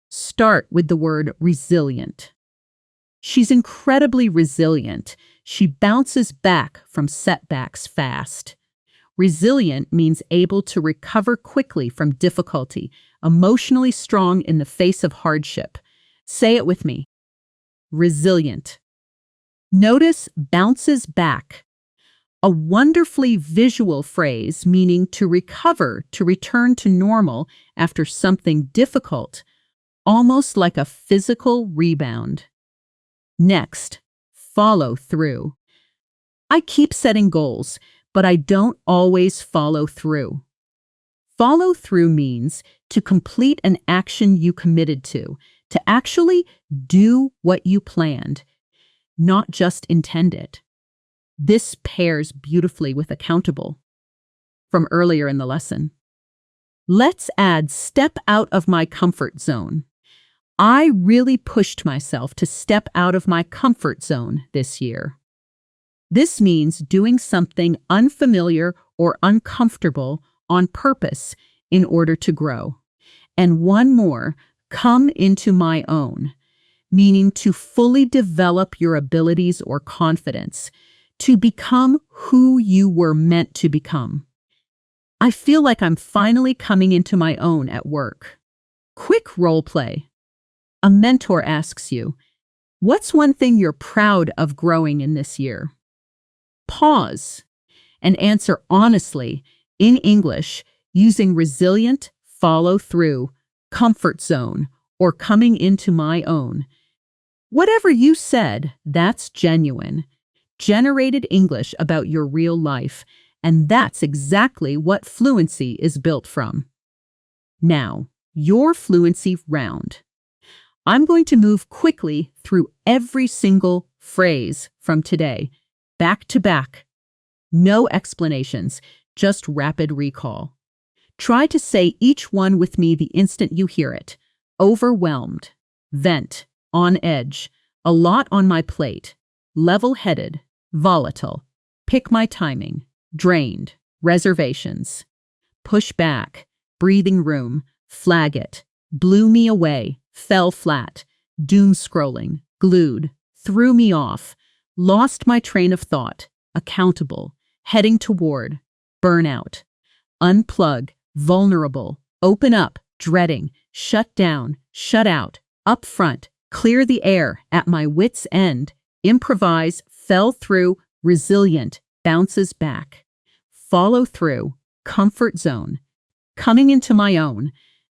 Start with the word resilient. She's incredibly resilient. She bounces back from setbacks fast. Resilient means able to recover quickly from difficulty, emotionally strong in the face of hardship. Say it with me. Resilient. Notice bounces back. A wonderfully visual phrase meaning to recover, to return to normal after something difficult, almost like a physical rebound. Next, follow through. I keep setting goals, but I don't always follow through. Follow through means to complete an action you committed to actually do what you planned, not just intend it. This pairs beautifully with accountable from earlier in the lesson. Let's add step out of my comfort zone. I really pushed myself to step out of my comfort zone this year. This means doing something unfamiliar or uncomfortable on purpose in order to grow. And one more, come into my own, meaning to fully develop your abilities or confidence, to become who you were meant to become. I feel like I'm finally coming into my own at work. Quick role play. A mentor asks you, what's one thing you're proud of growing in this year? Pause and answer honestly in English using resilient, follow through, comfort zone, or coming into my own. Whatever you said, that's genuine. Generated English about your real life, and that's exactly what fluency is built from. Now, your fluency round. I'm going to move quickly through every single phrase from today, back to back. No explanations, just rapid recall. Try to say each one with me the instant you hear it. Overwhelmed, vent, on edge, a lot on my plate, level-headed, volatile, pick my timing, drained, reservations, push back, breathing room, flag it, blew me away, fell flat, doom scrolling, glued, threw me off, lost my train of thought, accountable, heading toward, burnout, unplug, vulnerable, open up, dreading, shut down, shut out, up front, clear the air, at my wit's end, improvise, fell through, resilient, bounces back, follow through, comfort zone, coming into my own.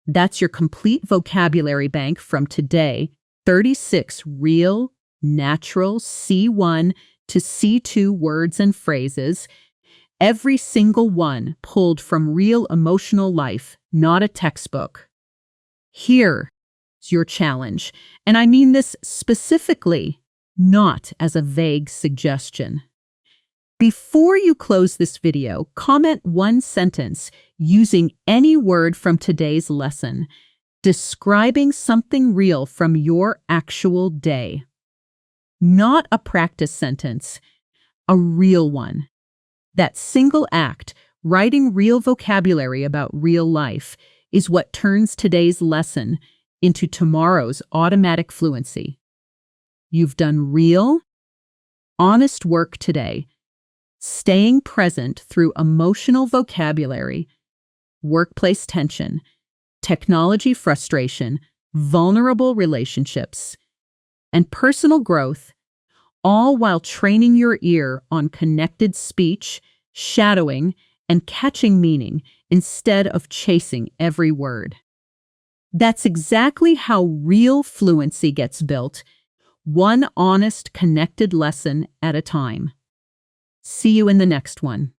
That's your complete vocabulary bank from today, 36 real, natural C1 to C2 words and phrases, every single one pulled from real emotional life, not a textbook. Here's your challenge, and I mean this specifically, not as a vague suggestion. Before you close this video, comment one sentence using any word from today's lesson, describing something real from your actual day. Not a practice sentence, a real one. That single act, writing real vocabulary about real life, is what turns today's lesson into tomorrow's automatic fluency. You've done real, honest work today, staying present through emotional vocabulary, workplace tension, technology frustration, vulnerable relationships, and personal growth, all while training your ear on connected speech, shadowing, and catching meaning instead of chasing every word. That's exactly how real fluency gets built, one honest, connected lesson at a time. See you in the next one.